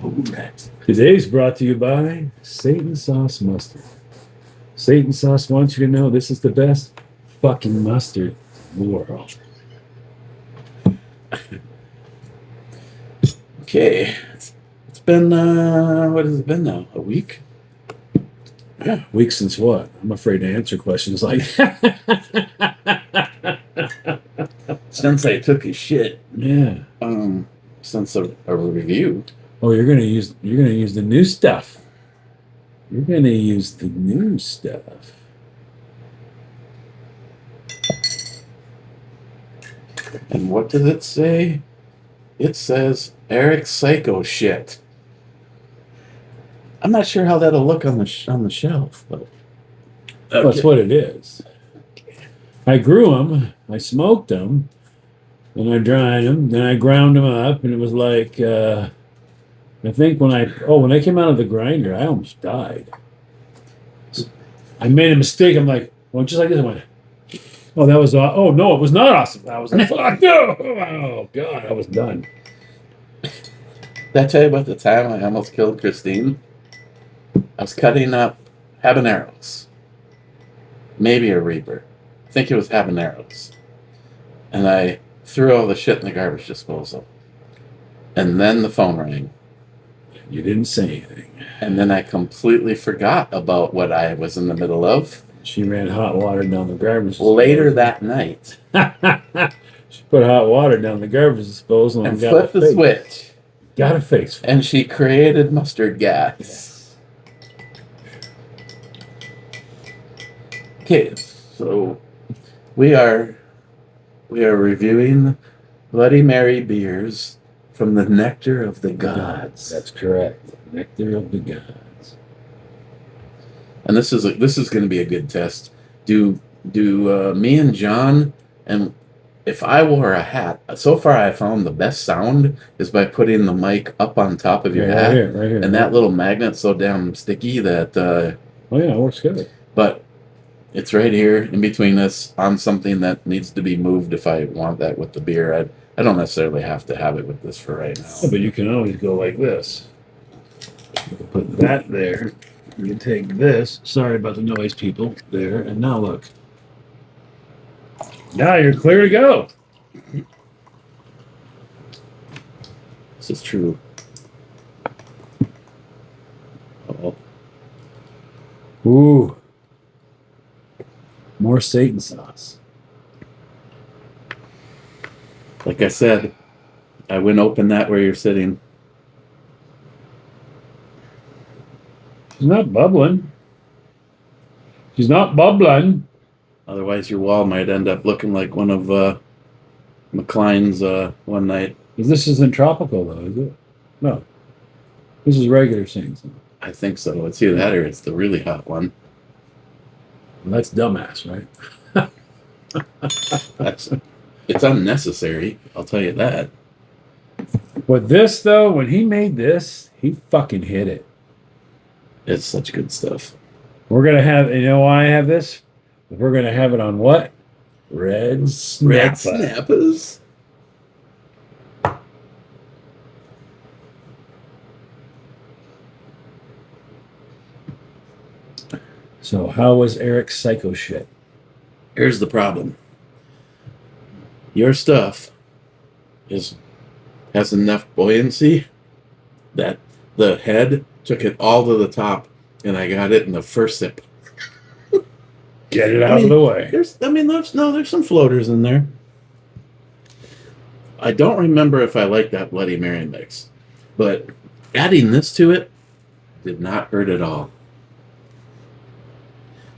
All right. Today's brought to you by Satan Sauce Mustard. Satan Sauce wants you to know this is the best fucking mustard in the world. Okay. It's been, what has it been now? A week? Yeah, week since what? I'm afraid to answer questions like Since I took a shit. yeah. Since a review. Oh, you're gonna use the new stuff. You're gonna use the new stuff. And what does it say? It says Eric Psycho shit. I'm not sure how that'll look on the shelf, but That's what it is. I grew them, I smoked them, and I dried them, then I ground them up, and it was like I think when they came out of the grinder, I almost died. I made a mistake. I'm like, well, just like this. I went, oh, that was oh no, it was not awesome. I was like, fuck no, oh god, I was done. Did I tell you about the time I almost killed Christine? I was cutting up habaneros. Maybe a Reaper. I think it was habaneros. And I threw all the shit in the garbage disposal. And then the phone rang. You didn't say anything. And then I completely forgot about what I was in the middle of. She ran hot water down the garbage disposal. Later that night. She put hot water down the garbage disposal and flipped the switch. Got a face. And she created mustard gas. Yes. Okay, so we are reviewing Bloody Mary beers from the Nectar of the Gods. That's correct. Nectar of the Gods. And this is going to be a good test. Do me and John, and if I wore a hat, so far I found the best sound is by putting the mic up on top of your hat. Right here. And that little magnet's so damn sticky that oh yeah, it works good. But it's right here in between us on something that needs to be moved if I want that with the beer. I don't necessarily have to have it with this for right now. Oh, but you can always go like this. You can put that there. You can take this. Sorry about the noise, people. There. And now look. Now you're clear to go. This is true. Oh. Ooh. More Satan sauce. Like I said, I wouldn't open that where you're sitting. She's not bubbling. She's not bubbling. Otherwise, your wall might end up looking like one of McLean's one night. This isn't tropical, though, is it? No. This is regular Satan sauce. I think so. It's either that or it's the really hot one. Well, that's dumbass, right? It's unnecessary. I'll tell you that. But this, though, when he made this, he fucking hit it. It's such good stuff. We're going to have, you know why I have this? We're going to have it on what? Red Snappers? So how was Eric's psycho shit? Here's the problem. Your stuff has enough buoyancy that the head took it all to the top, and I got it in the first sip. Get it out of the way. There's some floaters in there. I don't remember if I like that Bloody Mary mix, but adding this to it did not hurt at all.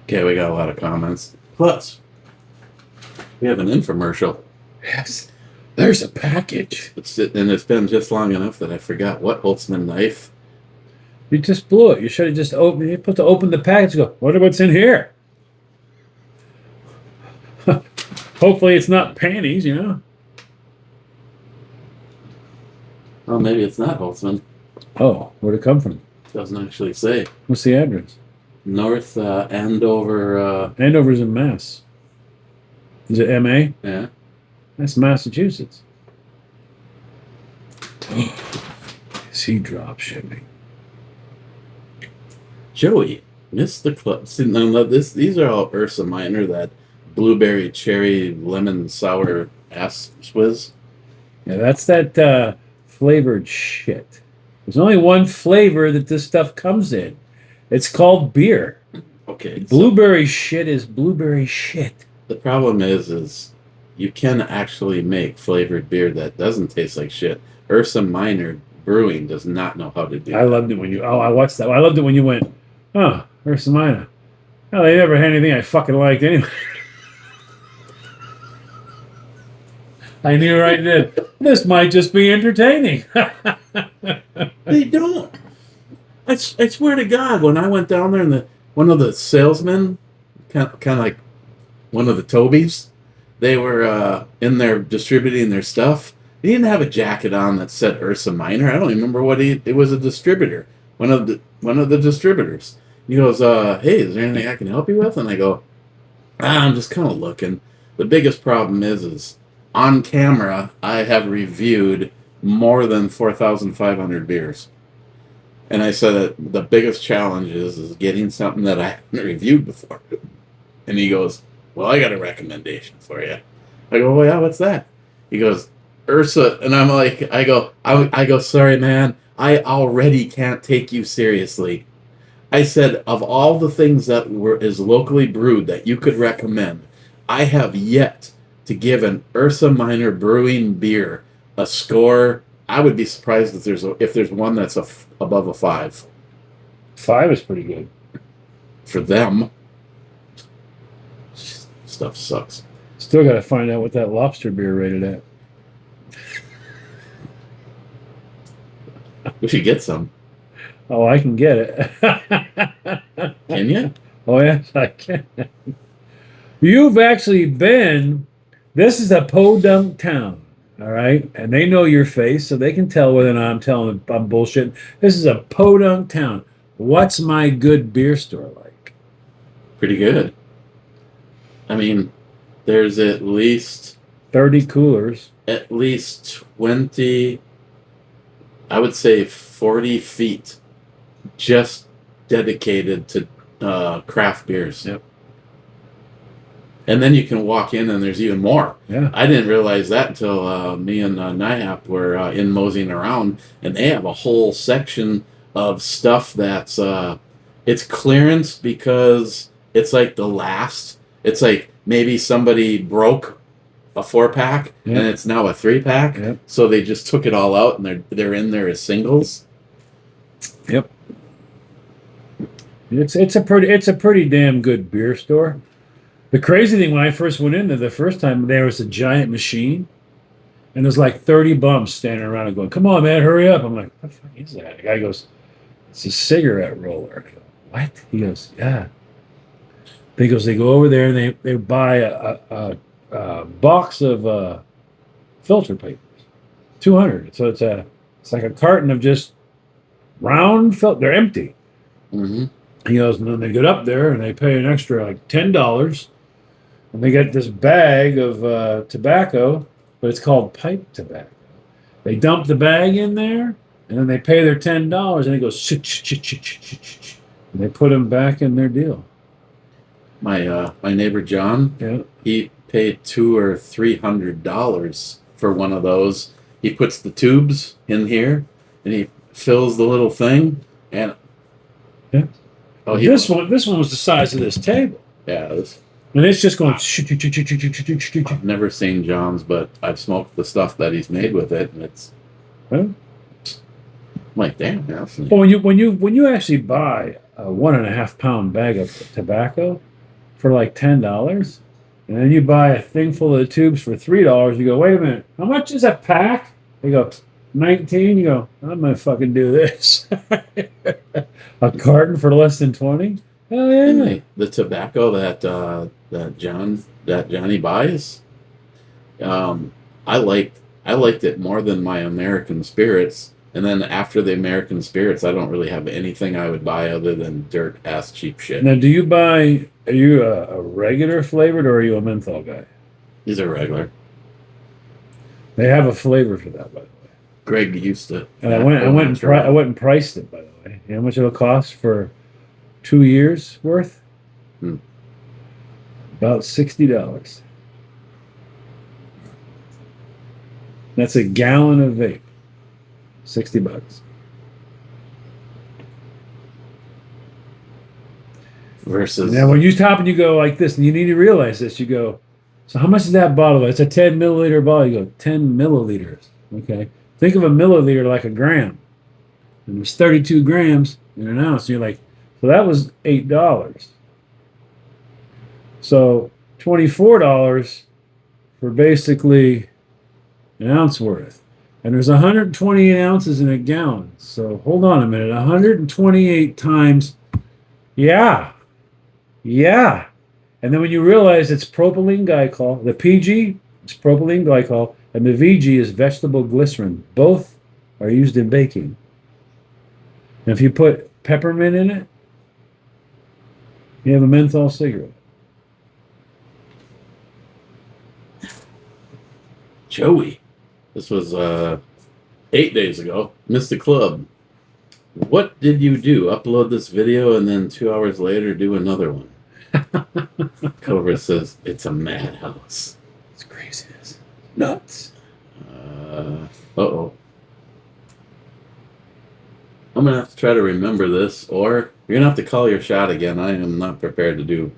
Okay, we got a lot of comments. Plus, we have an infomercial. Yes. There's a package. It's been just long enough that I forgot what Holtzman knife. You just blew it. You should have just opened. You put to open the package. And go. Wonder what's in here. Hopefully, it's not panties. You know. Oh, maybe it's not Holtzman. Oh, where'd it come from? Doesn't actually say. What's the address? North Andover. Andover's in Mass. Is it MA? Yeah. That's Massachusetts. he drop shipping? Joey, missed the club. See, no, these are all Ursa Minor, that blueberry, cherry, lemon, sour ass swizz. Yeah, that's that flavored shit. There's only one flavor that this stuff comes in. It's called beer. Okay. Blueberry shit is blueberry shit. The problem is you can actually make flavored beer that doesn't taste like shit. Ursa Minor Brewing does not know how to do I that. loved it when you. Oh, I watched that. I loved it when you went. Oh, Ursa Minor. Oh, they never had anything I fucking liked anyway. I knew right then. This might just be entertaining. They don't. I swear to God, when I went down there and one of the salesmen, kind of like one of the Tobies, they were in there distributing their stuff. He didn't have a jacket on that said Ursa Minor. I don't even remember what it was, a distributor, one of the distributors. He goes, "Hey, is there anything I can help you with?" And I go, "I'm just kind of looking." The biggest problem is on camera, I have reviewed more than 4,500 beers. And I said that the biggest challenge is getting something that I haven't reviewed before. And he goes, "Well, I got a recommendation for you." I go, "Well, yeah, what's that?" He goes, "Ursa." And I'm like, I go, "Sorry, man, I already can't take you seriously." I said, of all the things that is locally brewed that you could recommend, I have yet to give an Ursa Minor Brewing beer a score. I would be surprised if there's one that's above a 5. 5 is pretty good. For them, stuff sucks. Still got to find out what that lobster beer rated at. We should get some. Oh, I can get it. Can you? Oh, yes, I can. You've actually been. This is a podunk town, all right? And they know your face, so they can tell whether or not I'm bullshit. This is a podunk town. What's my good beer store like? Pretty good. I mean, there's at least 30 coolers. At least 20, I would say 40 feet just dedicated to craft beers. Yep. And then you can walk in and there's even more. Yeah. I didn't realize that until me and Nyhap were in moseying around, and they have a whole section of stuff that's it's clearance because it's like the last. It's like maybe somebody broke a 4-pack and it's now a 3-pack. Yep. So they just took it all out and they're in there as singles. Yep. It's a pretty damn good beer store. The crazy thing, when I first went in there the first time, there was a giant machine, and there's like 30 bums standing around and going, "Come on, man, hurry up!" I'm like, "What the fuck is that?" The guy goes, "It's a cigarette roller." I go, "What?" He goes, "Yeah." He goes, "They go over there and they buy a box of filter papers, 200. So it's like a carton of just round filter. They're empty." Mm-hmm. He goes, and then they get up there and they pay an extra like $10, and they get this bag of tobacco, but it's called pipe tobacco. They dump the bag in there, and then they pay their $10, and it goes and they put them back in their deal. My neighbor John, he paid $200 or $300 for one of those. He puts the tubes in here, and he fills the little thing, and oh, this one was the size of this table. Yeah, and it's just going. I've never seen John's, but I've smoked the stuff that he's made with it, and it's. I'm like, damn. Well, when you actually buy a 1.5 pound bag of tobacco for like $10, and then you buy a thing full of the tubes for $3, you go, wait a minute, how much is a pack? They go, 19. You go, I'm gonna fucking do this. A carton for less than 20. Hell yeah! And the tobacco that Johnny buys, I liked it more than my American Spirits. And then after the American Spirits, I don't really have anything I would buy other than dirt ass cheap shit. Now, are you a regular flavored or are you a menthol guy? These are regular. They have a flavor for that, by the way. Greg used to. And I went and priced it, by the way. You know how much it'll cost for 2 years worth? Hmm. About $60. That's a gallon of vape. $60. Versus. Now, when you stop and you go like this, and you need to realize this, you go, so how much is that bottle? It's a 10 milliliter bottle. You go, 10 milliliters. Okay. Think of a milliliter like a gram. And there's 32 grams in an ounce. And you're like, so that was $8. So $24 for basically an ounce worth. And there's 128 ounces in a gallon. So hold on a minute. 128 times, yeah. And then when you realize it's propylene glycol, the PG is propylene glycol, and the VG is vegetable glycerin. Both are used in baking. And if you put peppermint in it, you have a menthol cigarette. Joey, this was 8 days ago. Missed the club. What did you do? Upload this video and then 2 hours later do another one. Cobra says it's a madhouse. It's craziness. Nuts. Uh-oh. I'm gonna have to try to remember this, or you're gonna have to call your shot again. I am not prepared to do.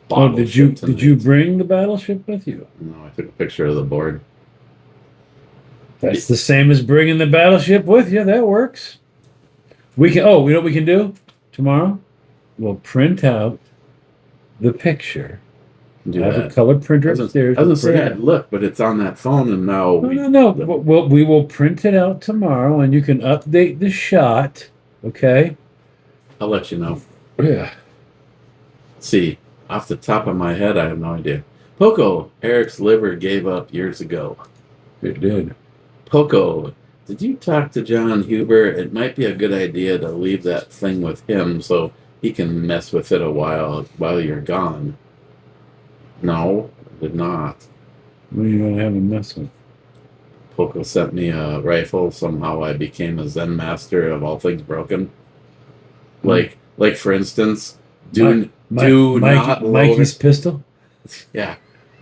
Did you bring the battleship with you? No, I took a picture of the board. That's the same as bringing the battleship with you. That works. We can. Oh, you know what we can do tomorrow? We'll print out the picture. Do I have that. a color printer upstairs. I was gonna say I'd look, but it's on that phone, and now No. We will print it out tomorrow, and you can update the shot. Okay. I'll let you know. Yeah. Let's see, off the top of my head, I have no idea. Poco, Eric's liver gave up years ago. It did. Poco, did you talk to John Huber? It might be a good idea to leave that thing with him so he can mess with it a while you're gone. No, I did not. What are you going to have him mess with? Poco sent me a rifle. Somehow I became a Zen master of all things broken. Like for instance, Mikey's pistol? Yeah.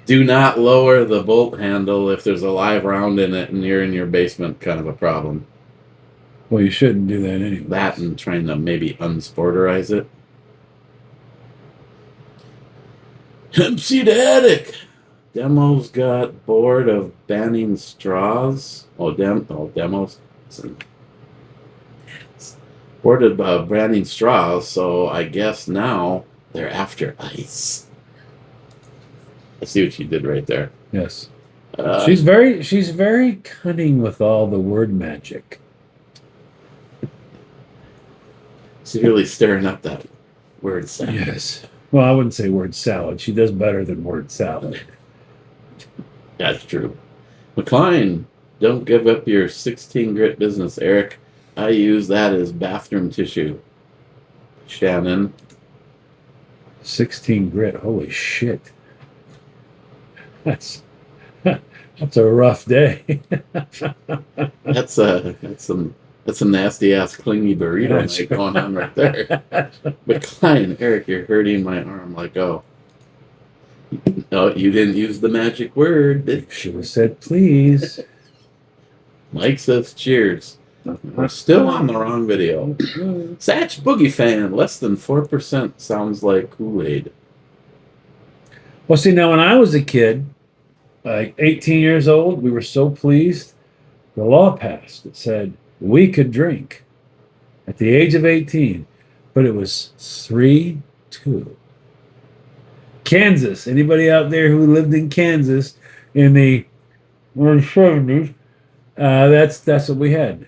Do not lower the bolt handle if there's a live round in it and you're in your basement, kind of a problem. Well, you shouldn't do that anyway. That and trying to maybe unsporterize it. Empty the attic. Demos got bored of banning straws. Demos. Bored of banning straws, so I guess now they're after ice. I see what you did right there. Yes. She's very cunning with all the word magic. She's really stirring up that word salad. Yes. Well, I wouldn't say word salad. She does better than word salad. That's true. McLean, don't give up your 16 grit business, Eric. I use that as bathroom tissue. Shannon. 16 grit. Holy shit. That's a rough day. That's some nasty ass clingy burrito night going on right there. McLean, Eric, you're hurting my arm. Like, oh, you didn't use the magic word. You should have said please. Mike says cheers. We're still on the wrong video. Satch Boogie fan, less than 4% sounds like Kool-Aid. Well, see, now when I was a kid, like 18 years old, we were so pleased. The law passed that said we could drink at the age of 18, but it was 3-2. Kansas. Anybody out there who lived in Kansas in the early 70s? That's what we had.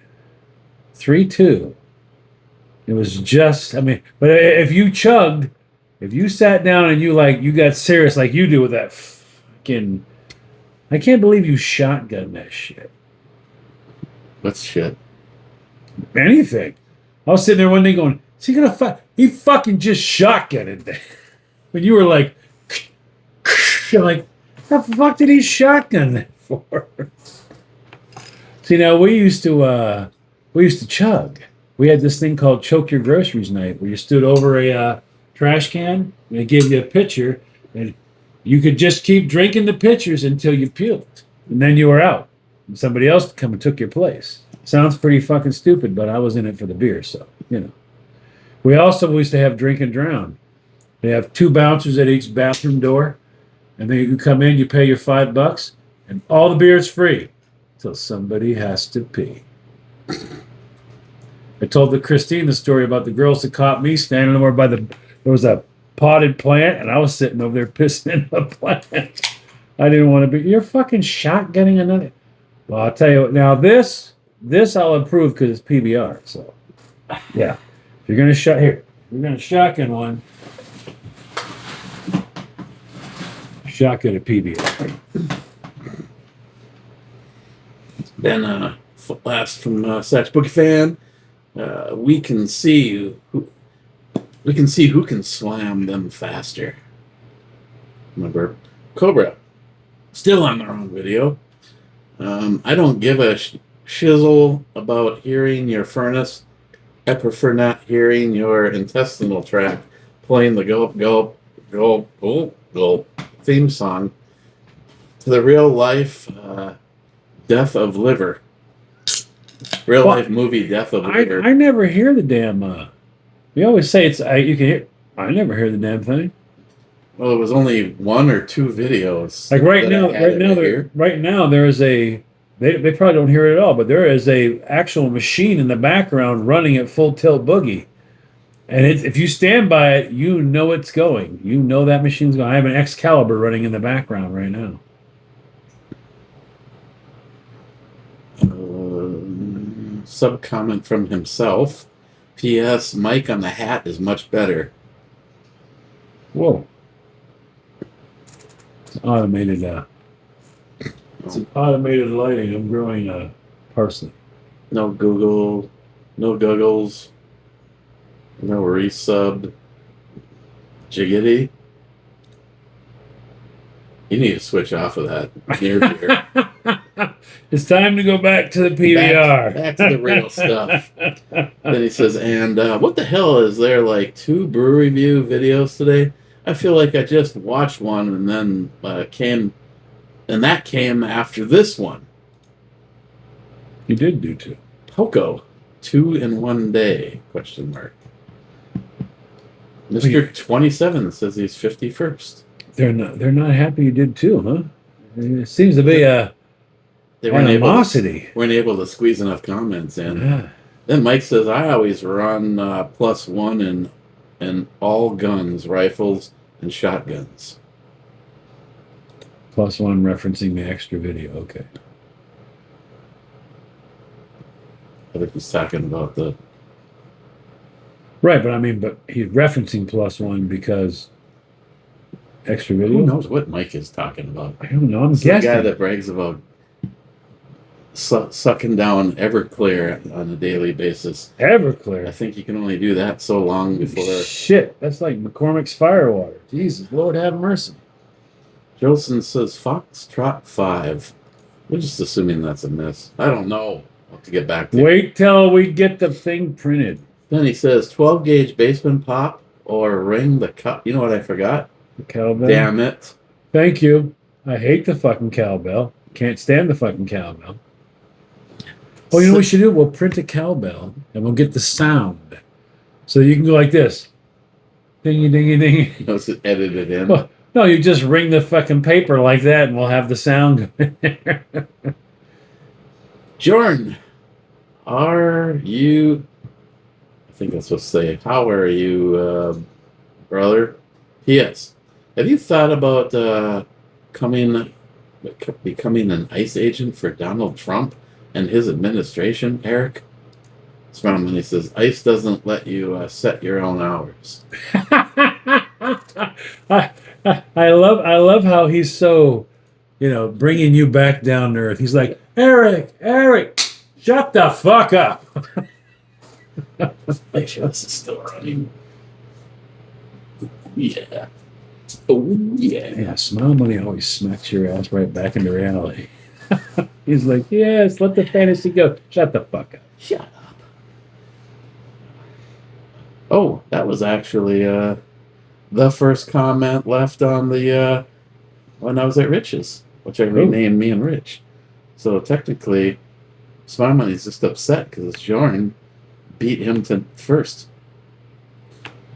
3-2. It was just, but if you chugged, if you sat down and you got serious like you do with that fucking, I can't believe you shotgun that shit. What's shit? Anything. I was sitting there one day going, is he gonna he fucking just shotgunned it. When you were like, you're like, what the fuck did he shotgun that for? See, now we used to chug. We had this thing called Choke Your Groceries Night, where you stood over a trash can and they gave you a pitcher, and you could just keep drinking the pitchers until you puked, and then you were out. And somebody else come and took your place. Sounds pretty fucking stupid, but I was in it for the beer, so you know. We also used to have drink and drown. They have 2 bouncers at each bathroom door, and then you come in, you pay your $5, and all the beer is free until somebody has to pee. I told Christine the story about the girls that caught me standing over by there was a potted plant, and I was sitting over there pissing in the plant. I didn't want to be. You're fucking shotgunning another. Well, I'll tell you what. Now this I'll approve because it's PBR. So yeah, if you're gonna you're gonna shotgun one. Shotgun a PBR. Then last from Satch Bookie Fan. We can see who can slam them faster. Remember, Cobra, still on their own video. I don't give a shizzle about hearing your furnace. I prefer not hearing your intestinal tract playing the gulp, gulp, gulp, gulp, gulp theme song to the real life death of liver. Real life movie Death of Liver. I never hear the damn. You always say it's you can hear. I never hear the damn thing. Well, it was only 1 or 2 videos. Like right now there is a. They probably don't hear it at all, but there is a actual machine in the background running at full tilt boogie, and if you stand by it, you know it's going. You know that machine's going. I have an Excalibur running in the background right now. Sub comment from himself. P.S. Mike on the hat is much better. Whoa. It's automated. It's an automated lighting. I'm growing parsley. No Google. No Googles. No resub. Jiggity. You need to switch off of that near beer. It's time to go back to the PBR. Back to the real stuff. Then he says, and what the hell is there, like 2 brew review videos today? I feel like I just watched one and then that came after this one. You did do 2. Poco, 2 in 1 day, question mark. Mr. 27 says he's 51st. They're not happy you did 2, huh? It seems to be a animosity. Weren't able to squeeze enough comments in. Yeah. Then Mike says, I always run +1 in all guns, rifles, and shotguns. +1 referencing the extra video. Okay. I think he's talking about the... Right, but he's referencing +1 because extra video? Who knows what Mike is talking about? I don't know. I'm It's guessing. the guy that brags about sucking down Everclear on a daily basis. I Everclear. think you can only do that so long before... Shit, that's like McCormick's Firewater. Jesus, Lord have mercy. Jolson says Foxtrot 5. We're just assuming that's a miss. I don't know. I'll have to get back to you. Wait till we get the thing printed. Then he says 12 gauge basement pop or ring the cup. You know what I forgot? The cowbell. Damn it. Thank you. I hate the fucking cowbell. Can't stand the fucking cowbell. Oh, you know what we should do? We'll print a cowbell and we'll get the sound. So you can go like this. Dingy, dingy, dingy. You know, it's edited in. Well, no, you just ring the fucking paper like that and we'll have the sound going there. Jordan, are you... I think I'm supposed to say, how are you, brother? P.S. Have you thought about becoming an ICE agent for Donald Trump and his administration, Eric? Smart he says, ICE doesn't let you set your own hours. I love how he's so, bringing you back down to earth. He's like, Eric, shut the fuck up. Make sure this is still running. Yeah. Oh, yeah. Yeah, smile money always smacks your ass right back into reality. He's like, yes, let the fantasy go. Shut the fuck up. Shut up. Oh, that was actually the first comment left on the when I was at Rich's, which I renamed me and Rich. So technically, Smart Money's just upset because Jorn beat him to first.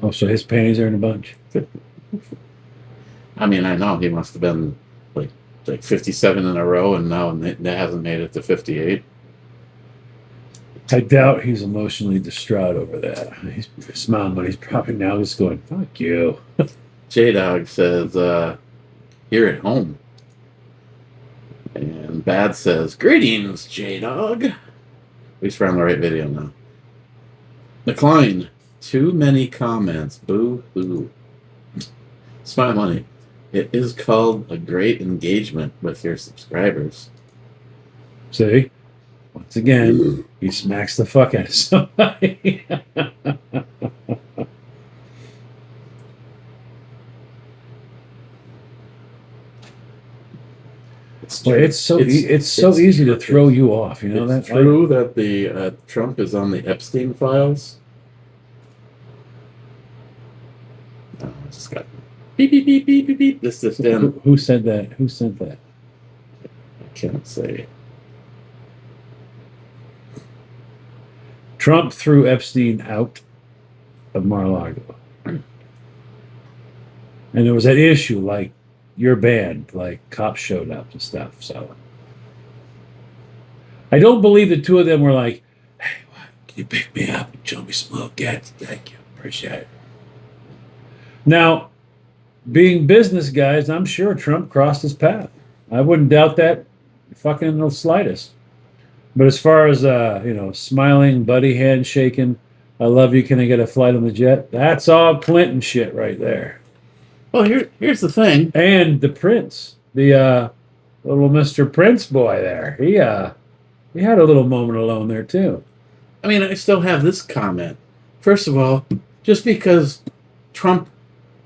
Oh, so his panties are in a bunch. I mean, I know he must have been like 57 in a row, and now that hasn't made it to 58. I doubt he's emotionally distraught over that. He's smiling, but he's probably now just going, fuck you. J-Dog says, here at home. And Bad says, greetings, J-Dog. At least we're on the right video now. Decline. Too many comments. Boo-hoo. Smart Money. It is called a great engagement with your subscribers. See? Once again, he smacks the fuck out of somebody. It's so easy to throw you off. You know it's that? True that the Trump is on the Epstein files. Oh, I just got beep beep beep beep beep beep. This in. Who said that? Who said that? I can't say. Trump threw Epstein out of Mar-a-Lago. And there was that issue, like, you're banned, like, cops showed up and stuff, so. I don't believe the two of them were like, hey, can you pick me up and show me some little gets? Thank you, appreciate it. Now, being business guys, I'm sure Trump crossed his path. I wouldn't doubt that fucking in the slightest. But as far as, smiling, buddy handshaking, I love you, can I get a flight on the jet? That's all Clinton shit right there. Well, here's the thing. And the Prince, the little Mr. Prince boy there, he had a little moment alone there, too. I mean, I still have this comment. First of all, just because Trump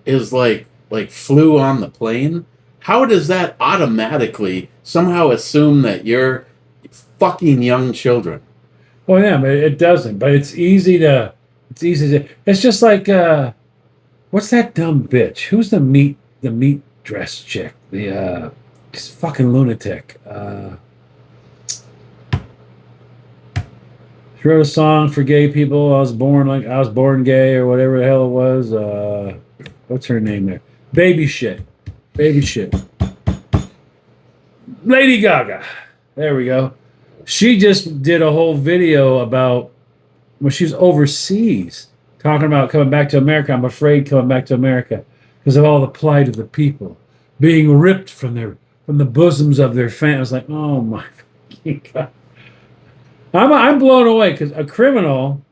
is like flew on the plane, how does that automatically somehow assume that you're fucking young children? Well, yeah, but it doesn't. But it's easy to. It's just like what's that dumb bitch? Who's the meat dress chick? The fucking lunatic. She wrote a song for gay people. I was born gay or whatever the hell it was. What's her name there? Baby shit. Lady Gaga. There we go. She just did a whole video about when she was overseas, talking about coming back to America. I'm afraid coming back to America because of all the plight of the people being ripped from the bosoms of their family. I was like, oh my God. I'm blown away because a criminal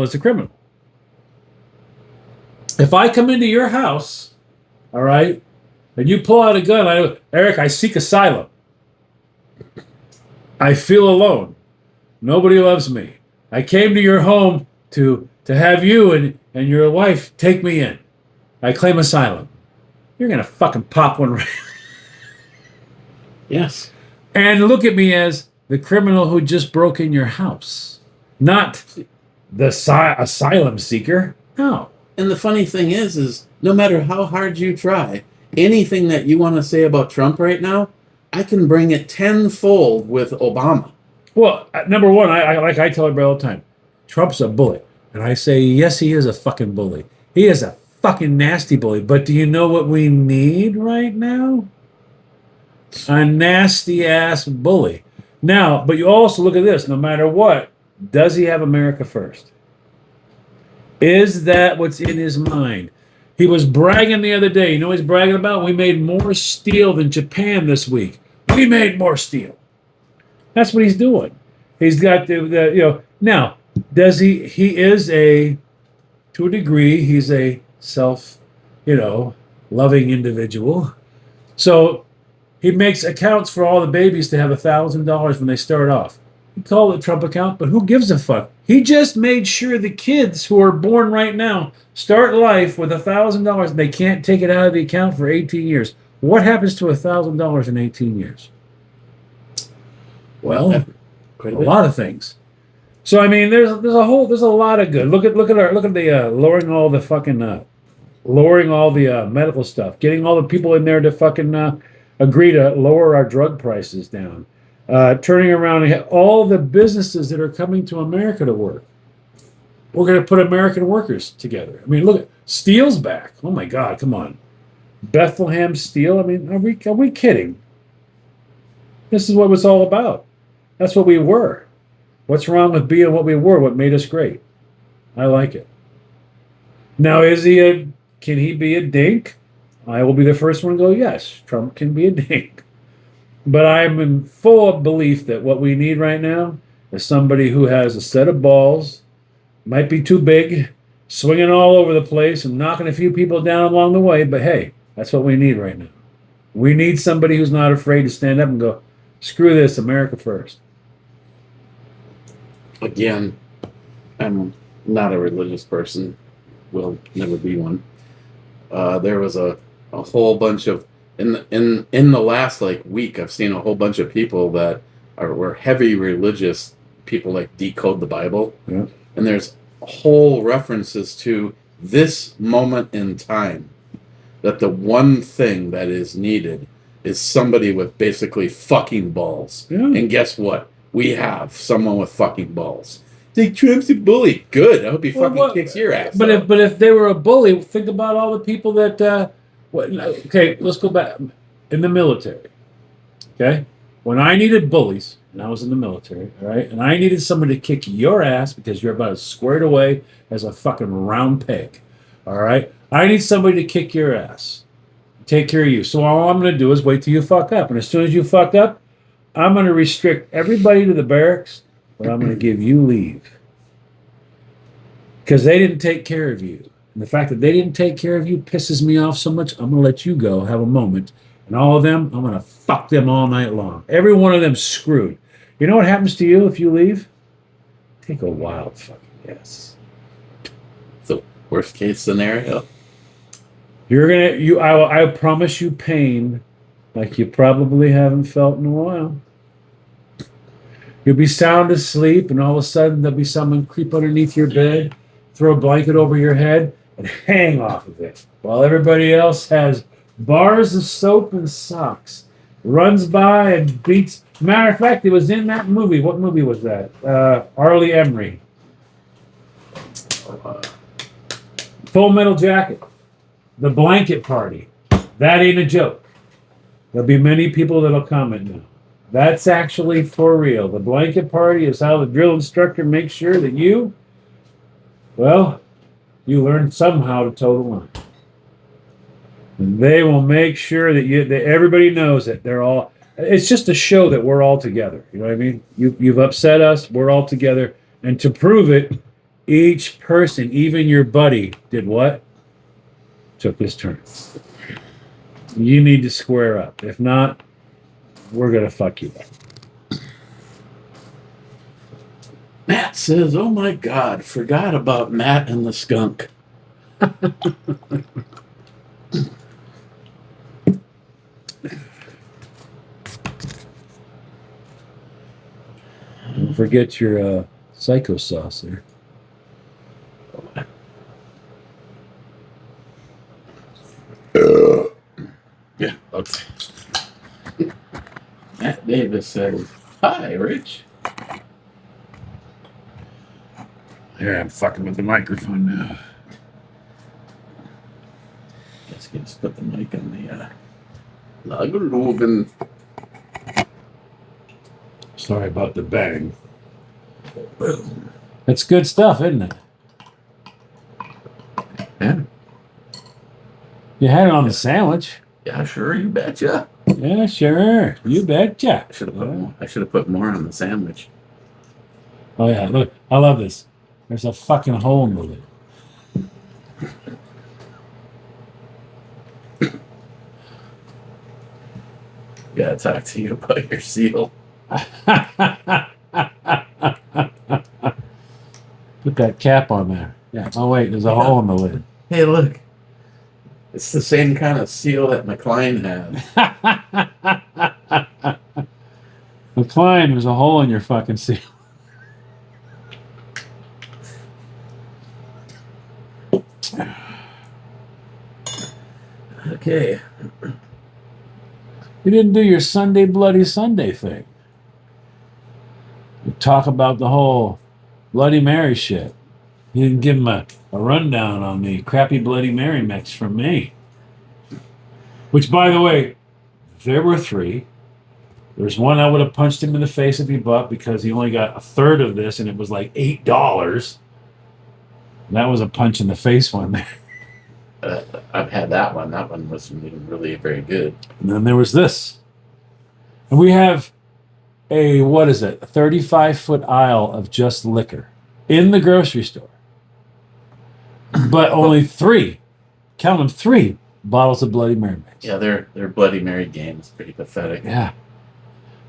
is a criminal. If I come into your house, all right, and you pull out a gun, Eric, I seek asylum. I feel alone. Nobody loves me. I came to your home to have you and your wife take me in. I claim asylum. You're going to fucking pop one right. Yes. And look at me as the criminal who just broke in your house, not the asylum seeker. No. And the funny thing is no matter how hard you try, anything that you want to say about Trump right now, I can bring it tenfold with Obama. Well, number one, I tell everybody all the time, Trump's a bully. And I say, yes, he is a fucking bully. He is a fucking nasty bully. But do you know what we need right now? A nasty ass bully. Now, but you also look at this, no matter what, does he have America first? Is that what's in his mind? He was bragging the other day. You know what he's bragging about? We made more steel than Japan this week. We made more steel. That's what he's doing. He's got the now, does he is to a degree, he's a self, loving individual. So he makes accounts for all the babies to have $1,000 when they start off. You call it a Trump account, but who gives a fuck? He just made sure the kids who are born right now start life with $1,000 and they can't take it out of the account for 18 years. What happens to $1,000 in 18 years? Well, Quite a lot of things. So I mean, there's a lot of good. Look at the lowering all the medical stuff, getting all the people in there to fucking agree to lower our drug prices down, turning around and all the businesses that are coming to America to work. We're going to put American workers together. I mean, look, steel's back. Oh my God, come on, Bethlehem Steel. I mean, are we kidding? This is what it's all about. That's what we were. What's wrong with being what we were? What made us great? I like it. Now, can he be a dink? I will be the first one to go, yes, Trump can be a dink. But I'm in full belief that what we need right now is somebody who has a set of balls, might be too big, swinging all over the place and knocking a few people down along the way. But hey, that's what we need right now. We need somebody who's not afraid to stand up and go, screw this, America first. Again, I'm not a religious person. Will never be one. There was a whole bunch of in the last week. I've seen a whole bunch of people that were heavy religious people, like decode the Bible, Yeah. and there's whole references to this moment in time. That the one thing that is needed is somebody with basically fucking balls. Yeah. And guess what? We have someone with fucking balls. Think Trump's a bully. Good. I hope he fucking kicks your ass. But if they were a bully, think about all the people that. Okay, let's go back in the military. Okay, when I needed bullies, and I was in the military, all right, and I needed somebody to kick your ass because you're about as squared away as a fucking round peg. All right, I need somebody to kick your ass, take care of you. So all I'm going to do is wait till you fuck up, and as soon as you fuck up, I'm going to restrict everybody to the barracks, but I'm going to give you leave. Because they didn't take care of you. And the fact that they didn't take care of you pisses me off so much, I'm going to let you go, have a moment. And all of them, I'm going to fuck them all night long. Every one of them screwed. You know what happens to you if you leave? Take a wild fucking guess. The worst case scenario. I promise you pain like you probably haven't felt in a while. You'll be sound asleep, and all of a sudden there'll be someone creep underneath your bed, throw a blanket over your head, and hang off of it, while everybody else has bars of soap and socks, runs by and beats. Matter of fact, it was in that movie. What movie was that? Arlie Emery. Full Metal Jacket. The Blanket Party. That ain't a joke. There'll be many people that'll comment now. That's actually for real. The blanket party is how the drill instructor makes sure that you learn somehow to toe the line. And they will make sure that everybody knows that they're all. It's just a show that we're all together. You know what I mean? You've upset us. We're all together. And to prove it, each person, even your buddy, did what? Took his turn. You need to square up. If not, we're going to fuck you up. Matt says, oh my God, forgot about Matt and the skunk. Don't forget your psycho sauce there. Yeah, okay. Matt Davis says, hi, Rich. Here, I'm fucking with the microphone now. Let's just put the mic on the Lagerloven. Sorry about the bang. That's good stuff, isn't it? Yeah. You had it on the sandwich. Yeah, sure, you betcha. Yeah, sure. You betcha. I should have put more on the sandwich. Oh, yeah. Look, I love this. There's a fucking hole in the lid. Yeah, talk to you about your seal. Put that cap on there. Yeah. Oh, wait. There's a hole in the lid. Hey, look. It's the same kind of seal that McLean has. McLean, there's a hole in your fucking seal. Okay. You didn't do your Sunday Bloody Sunday thing. You talk about the whole Bloody Mary shit. You didn't give him a rundown on the crappy Bloody Mary mix from me. Which, by the way, there were 3. There's one I would have punched him in the face if he bought because he only got a third of this and it was like $8. That was a punch in the face one there. I've had that one. That one wasn't even really very good. And then there was this. And we have a 35-foot aisle of just liquor in the grocery store. But only 3, count them, 3 bottles of Bloody Mary mix. Yeah, their Bloody Mary game is pretty pathetic. Yeah.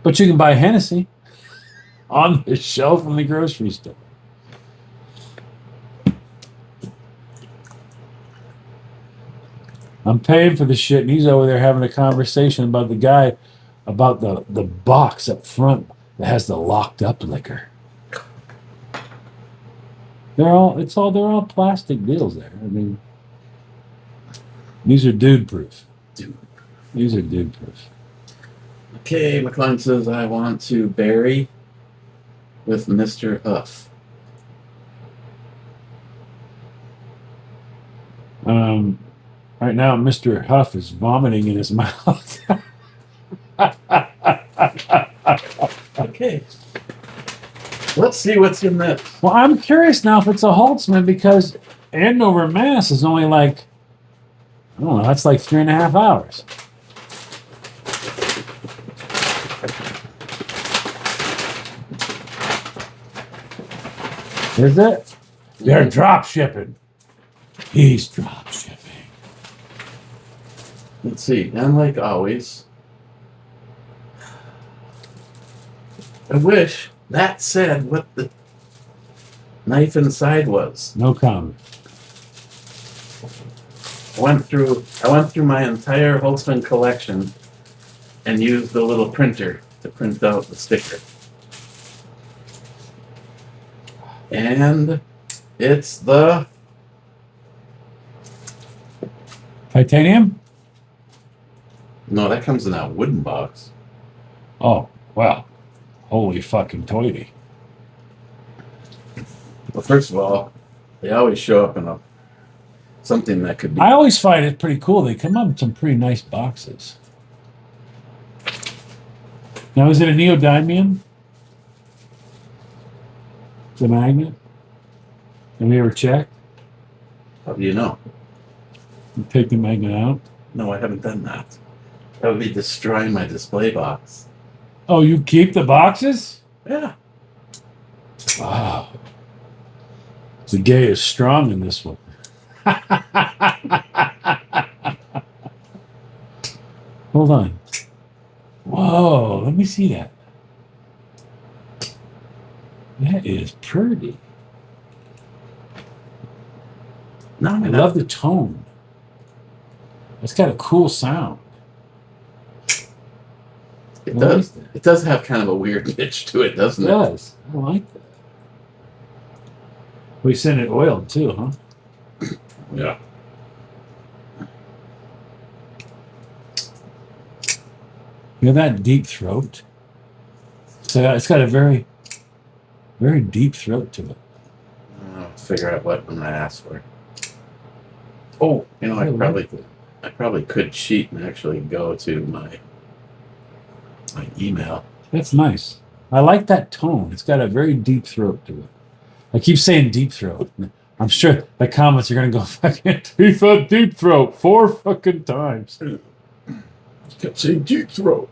But you can buy Hennessy on the shelf in the grocery store. I'm paying for the shit, and he's over there having a conversation about the guy, about the box up front that has the locked up liquor. They're all plastic deals there. I mean, these are dude proof. These are dude proof. Okay, McLean says I want to bury with Mr. Huff. Right now, Mr. Huff is vomiting in his mouth. Okay. Let's see what's in this. Well, I'm curious now if it's a Holtzman because Andover, Mass is only like, I don't know, that's like 3.5 hours. Is it? They're drop shipping. He's drop shipping. Let's see. And like always, I wish that said what the knife inside was. No comment. I went through my entire Holtzman collection and used the little printer to print out the sticker. And it's the Titanium? no, that comes in that wooden box. Oh, wow. Holy fucking toity. Well, first of all, they always show up in something that could be. I always find it pretty cool. They come up in some pretty nice boxes. Now, is it a neodymium? The magnet? Have you ever checked? How do you know? You take the magnet out? No, I haven't done that. That would be destroying my display box. Oh, you keep the boxes? Yeah. Wow. The gay is strong in this one. Hold on. Whoa, let me see that. That is pretty. No, I love the tone. It's got a cool sound. It does. It does have kind of a weird pitch to it, doesn't it? It does. I like that. We sent it oiled too, huh? Yeah. You know that deep throat? So it's got a very, very deep throat to it. I'll figure out what I'm gonna ask for. Oh, you know, I probably could cheat and actually go to my email. That's nice. I like that tone. It's got a very deep throat to it. I keep saying deep throat. I'm sure the comments are gonna go fucking he said deep throat 4 fucking times. Kept saying deep throat.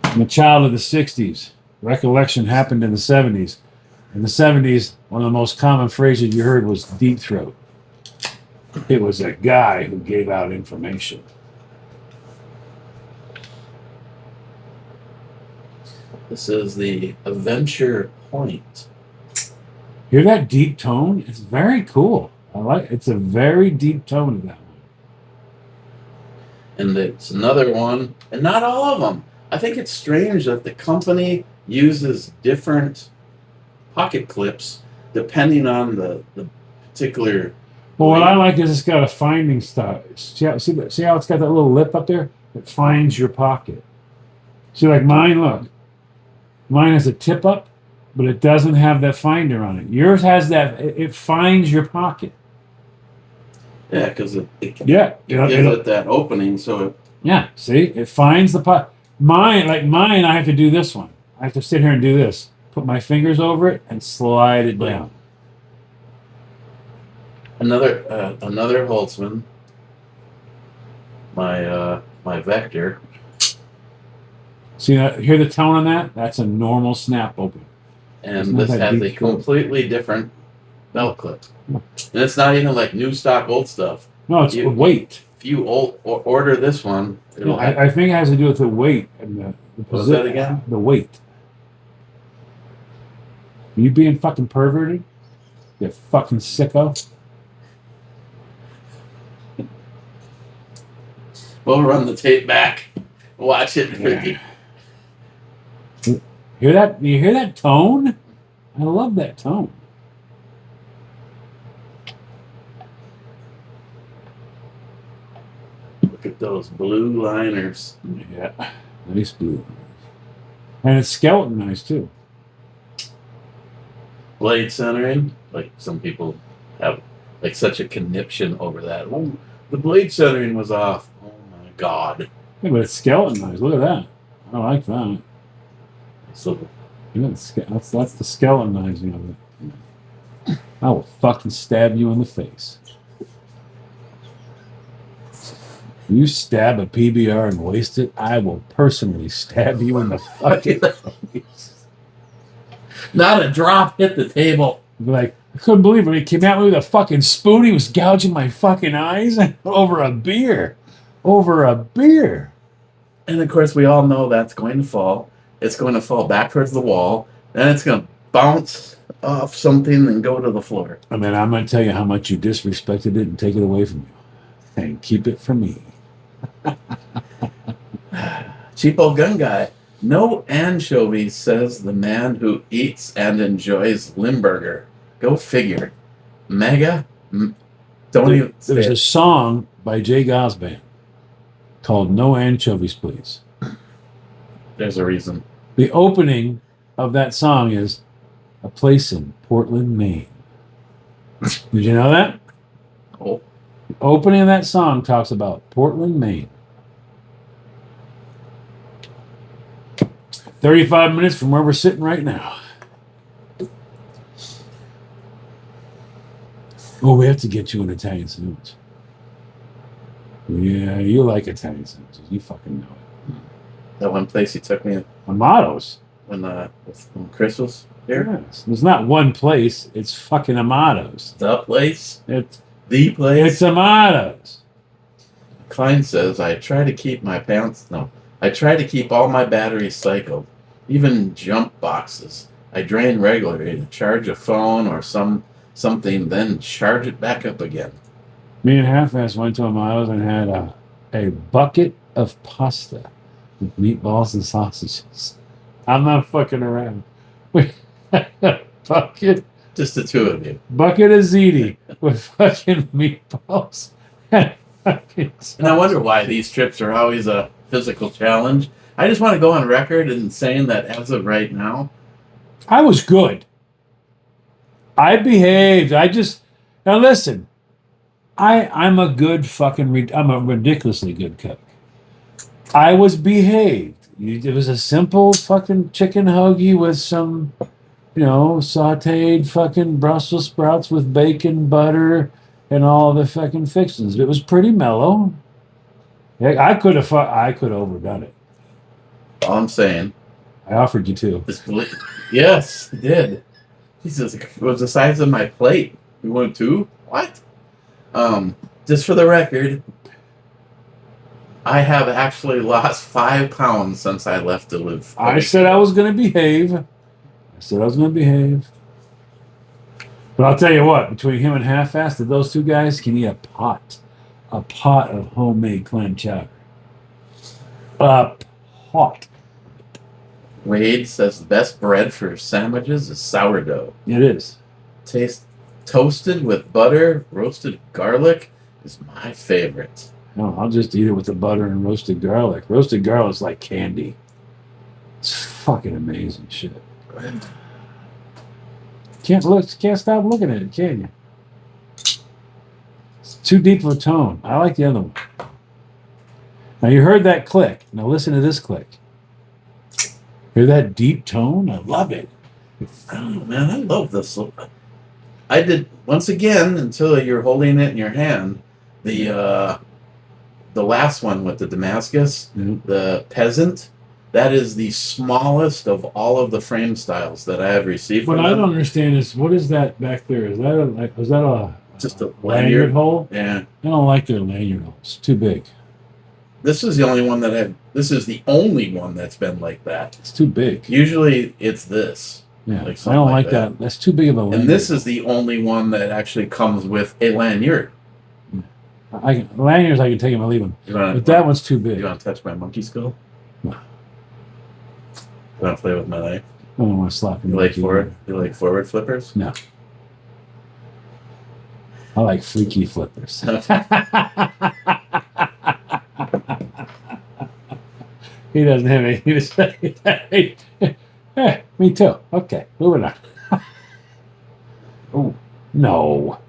I'm a child of the 60s. Recollection happened in the 70s. In the 70s, one of the most common phrases you heard was deep throat. It was a guy who gave out information. This is the Adventure Point. Hear that deep tone? It's very cool. It's a very deep tone to that one. And it's another one, and not all of them. I think it's strange that the company uses different pocket clips depending on the particular. Well, what I like is it's got a finding style. See how it's got that little lip up there? It finds your pocket. See, like mine, look. Mine has a tip up, but it doesn't have that finder on it. Yours has that. It finds your pocket. Yeah, because it gives It'll- it that opening, so it, Yeah, see? It finds the pocket. Mine, I have to do this one. I have to sit here and do this. Put my fingers over it and slide it down. another Holtzman. My Vector. See, hear the tone on that? That's a normal snap open. And this has a completely different belt clip. And it's not even like new stock, old stuff. No, it's the weight. If you order this one, it'll have, I think it has to do with the weight and the what was that again? The weight. Are you being fucking perverted? You fucking sicko. We'll run the tape back. Watch it. Yeah. Hear that? You hear that tone? I love that tone. Look at those blue liners. Yeah, nice blue. And it's skeleton nice too. Blade centering, like some people have like such a conniption over that. Oh, the blade centering was off. Oh my god. Yeah, but it's skeleton nice. Look at that. I like that. So Yeah, that's the skeletonizing of it. I will fucking stab you in the face. You stab a PBR and waste it, I will personally stab you in the fucking face. not a drop hit the table. Like, I couldn't believe when he came at me with a fucking spoon. He was gouging my fucking eyes over a beer. Over a beer. And of course, we all know that's going to fall. It's going to fall back towards the wall. Then it's going to bounce off something and go to the floor. I mean, I'm going to tell you how much you disrespected it and take it away from you. And keep it from me. Cheapo gun guy. No anchovies, says the man who eats and enjoys Limburger. Go figure. Mega. Don't even. There's a song by Jay Gosband called "No Anchovies, Please." There's a reason. The opening of that song is "A Place in Portland, Maine." Did you know that? Oh. The opening of that song talks about Portland, Maine. 35 minutes from where we're sitting right now. Oh, we have to get you an Italian sandwich. Yeah, you like Italian sandwiches. You fucking know it. That one place he took me Amato's. when Chris was here. Yes. There's not one place. It's fucking Amato's. The place. It's The place. Amato's. Klein says, I try to keep all my batteries cycled, even jump boxes. I drain regularly to charge a phone or something, then charge it back up again. Me and Half-Ass went to Amato's and had a bucket of pasta with meatballs and sausages. I'm not fucking around. Bucket. Just the two of you. Bucket of ziti with fucking meatballs and fucking sausages. And I wonder why these trips are always a physical challenge. I just want to go on record in saying that as of right now, I was good. I behaved. Now listen. I'm a good fucking. I'm a ridiculously good cook. I was behaved. It was a simple fucking chicken hoagie with some, sautéed fucking Brussels sprouts with bacon, butter, and all the fucking fixings. It was pretty mellow. I could have overdone it. all I'm saying, I offered you two. yes, it did. Jesus, it was the size of my plate. You want two? What? Just for the record, I have actually lost 5 pounds since I left Duluth. I said I was going to behave. But I'll tell you what, between him and Half-Assed, those two guys can eat a pot of homemade clam chowder. A pot. Wade says the best bread for sandwiches is sourdough. It is. Taste toasted with butter, roasted garlic is my favorite. No, I'll just eat it with the butter and roasted garlic. Roasted garlic's like candy. It's fucking amazing shit. Can't stop looking at it, can you? It's too deep of a tone. I like the other one. Now you heard that click. Now listen to this click. Hear that deep tone? I love it. Oh man, I love this. I did once again until you're holding it in your hand. The last one with the Damascus, the peasant. That is the smallest of all of the frame styles that I have received. What I don't understand is what is that back there? Is that a just a lanyard hole? Yeah. I don't like their lanyard holes. It's too big. This is the only one that I've. This is the only one that's been like that. It's too big. Usually it's this. Yeah, like I don't like that. That's too big of a lanyard. And this is the only one that actually comes with a lanyard. Lanyards I can take them or leave them, but that one's too big. You want to touch my monkey skull? No. You want to play with my knife? I don't want to slap him. You like forward flippers? No. I like freaky flippers. He doesn't have anything to say. Yeah, me too. Okay, moving on. Oh, no.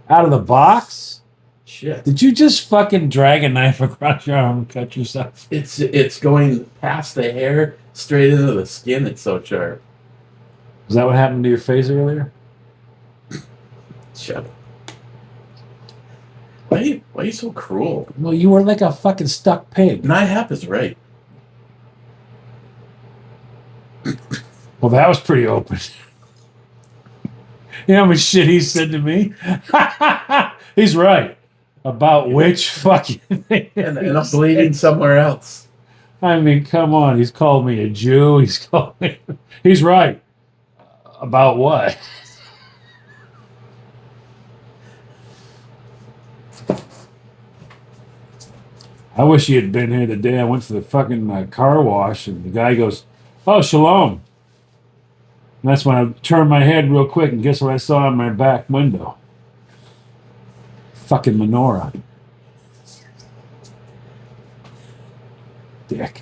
Out of the box? Shit. Did you just fucking drag a knife across your arm and cut yourself? It's going past the hair, straight into the skin. It's so sharp. Is that what happened to your face earlier? Shut up. Why are you so cruel? Well, you were like a fucking stuck pig. NIHAP is right. Well, that was pretty open. You know how much shit he said to me? He's right. About which fucking thing? And I'm bleeding somewhere else. I mean, come on. He's called me a Jew. He's right. About what? I wish he had been here the day I went for the fucking car wash, and the guy goes, "Oh, shalom." And that's when I turned my head real quick, and guess what I saw in my back window? Fucking menorah. Dick.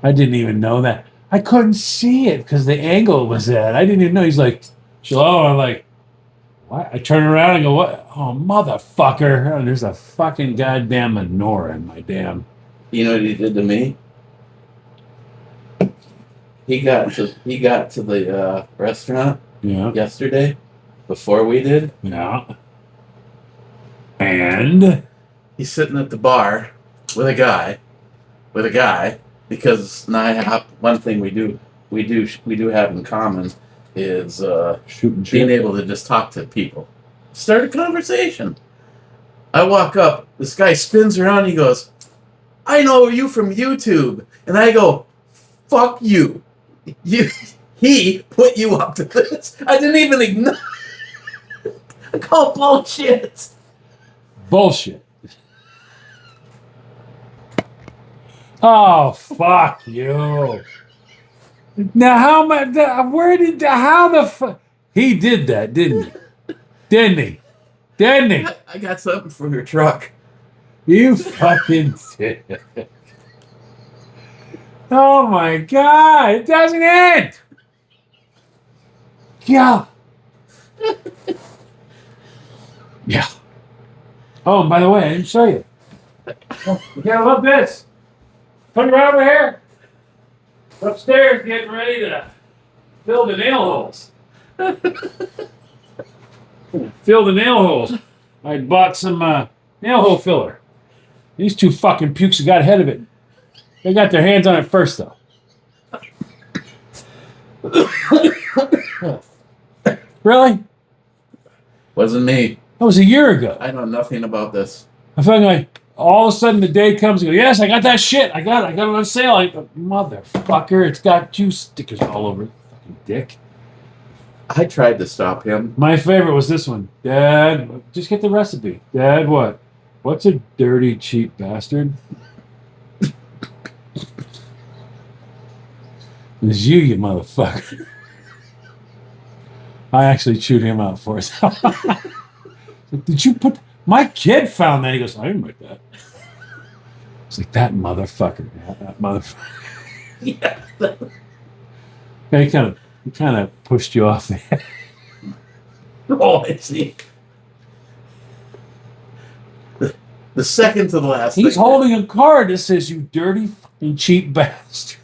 I didn't even know that. I couldn't see it because the angle was at. I didn't even know. He's like, "Shalom." I'm like, what? I turn around and go, "What? Oh, motherfucker." Oh, there's a fucking goddamn menorah in my damn. You know what he did to me? He got to the restaurant yesterday before we did. Yeah. And he's sitting at the bar with a guy because NIHAP, one thing we do have in common is being able to just talk to people, start a conversation. I walk up, this guy spins around, he goes, "I know you from YouTube," and I go, "Fuck you. He put you up to this." I didn't even ignore. I call bullshit. Bullshit. Oh, fuck you. Now, how the fuck? He did that, didn't he? Didn't he? I got something for your truck. You fucking did. Oh my God, it doesn't end. Yeah. Yeah. Oh, and by the way, I didn't show you. You gotta love this. Come right over here. Upstairs getting ready to fill the nail holes. Fill the nail holes. I bought some nail hole filler. These two fucking pukes got ahead of it. They got their hands on it first, though. Really? Wasn't me. That was a year ago. I know nothing about this. I felt like all of a sudden the day comes and go, "Yes, I got that shit. I got it on sale." I go, "Motherfucker, it's got juice stickers all over it. Fucking dick." I tried to stop him. My favorite was this one. Dad, just get the recipe. Dad, what? What's a dirty, cheap bastard? It's you motherfucker. I actually chewed him out for it. Did you put... My kid found that. He goes, I didn't write that. It's like, that motherfucker. That motherfucker. Yeah. He kind of pushed you off there. Oh, I see. The second to the last. He's thing. holding a card that says, you dirty fucking cheap bastard.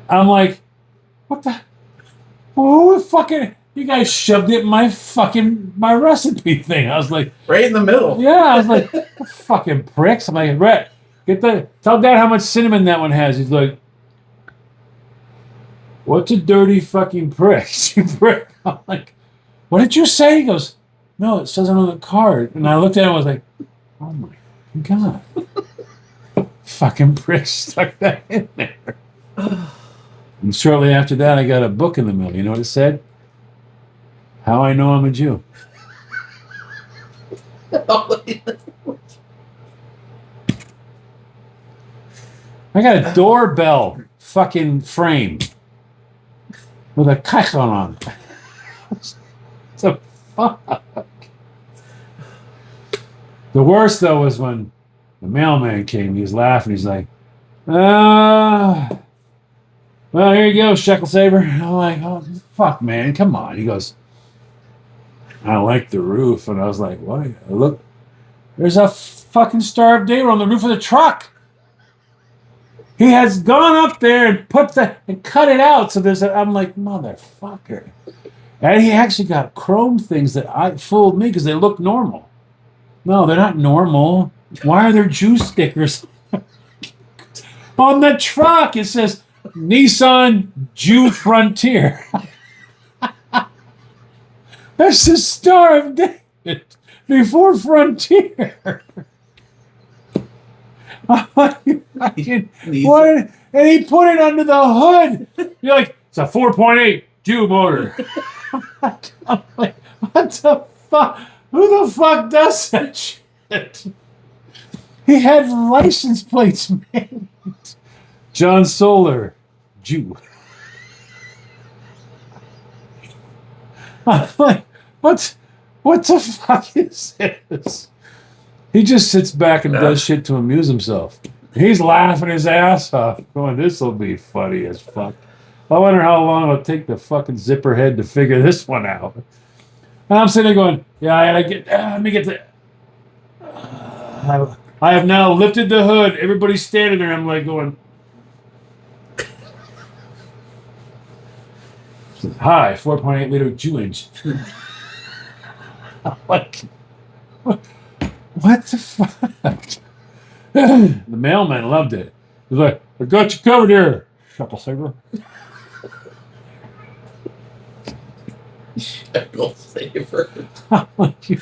I'm like, what the? Oh, fucking! You guys shoved it in my recipe thing. I was like, Right in the middle. yeah. I was like, fucking pricks. I'm like, Rhett, tell Dad how much cinnamon that one has. He's like, what's a dirty fucking prick? You prick. I'm like, what did you say? He goes, no, it says it on the card. And I looked at him. I was like, oh my god, fucking prick stuck that in there. And shortly after that, I got a book in the mail. You know what it said? How I Know I'm a Jew. I got a doorbell fucking frame with a cajon on it. What the fuck? The worst, though, was when the mailman came. He was laughing. He's like, well, here you go, shekel saver. I'm like, oh, fuck, man, come on. He goes, I like the roof. And I was like, what? Look, there's a fucking Star of David on the roof of the truck. He has gone up there and cut it out. So I'm like, motherfucker. And he actually got chrome things that fooled me because they look normal. No, they're not normal. Why are there Jew stickers on the truck? It says Nissan Jew Frontier. That's the Star of David before Frontier. What? And he put it under the hood. You're like, it's a 4.8 Jew motor. I'm like, what the fuck? Who the fuck does that shit? He had license plates made. John Solar, Jew. I'm like, what the fuck is this? He just sits back and does shit to amuse himself. He's laughing his ass off, going, this'll be funny as fuck. I wonder how long it'll take the fucking zipper head to figure this one out. And I'm sitting there going, yeah, let me get the... I have now lifted the hood. Everybody's standing there. I'm like going... Hi, 4.8 liter Jew engine. I'm like, what the fuck? The mailman loved it. He's like, I got you covered here, shekel saver. Shekel saver. I'm like, you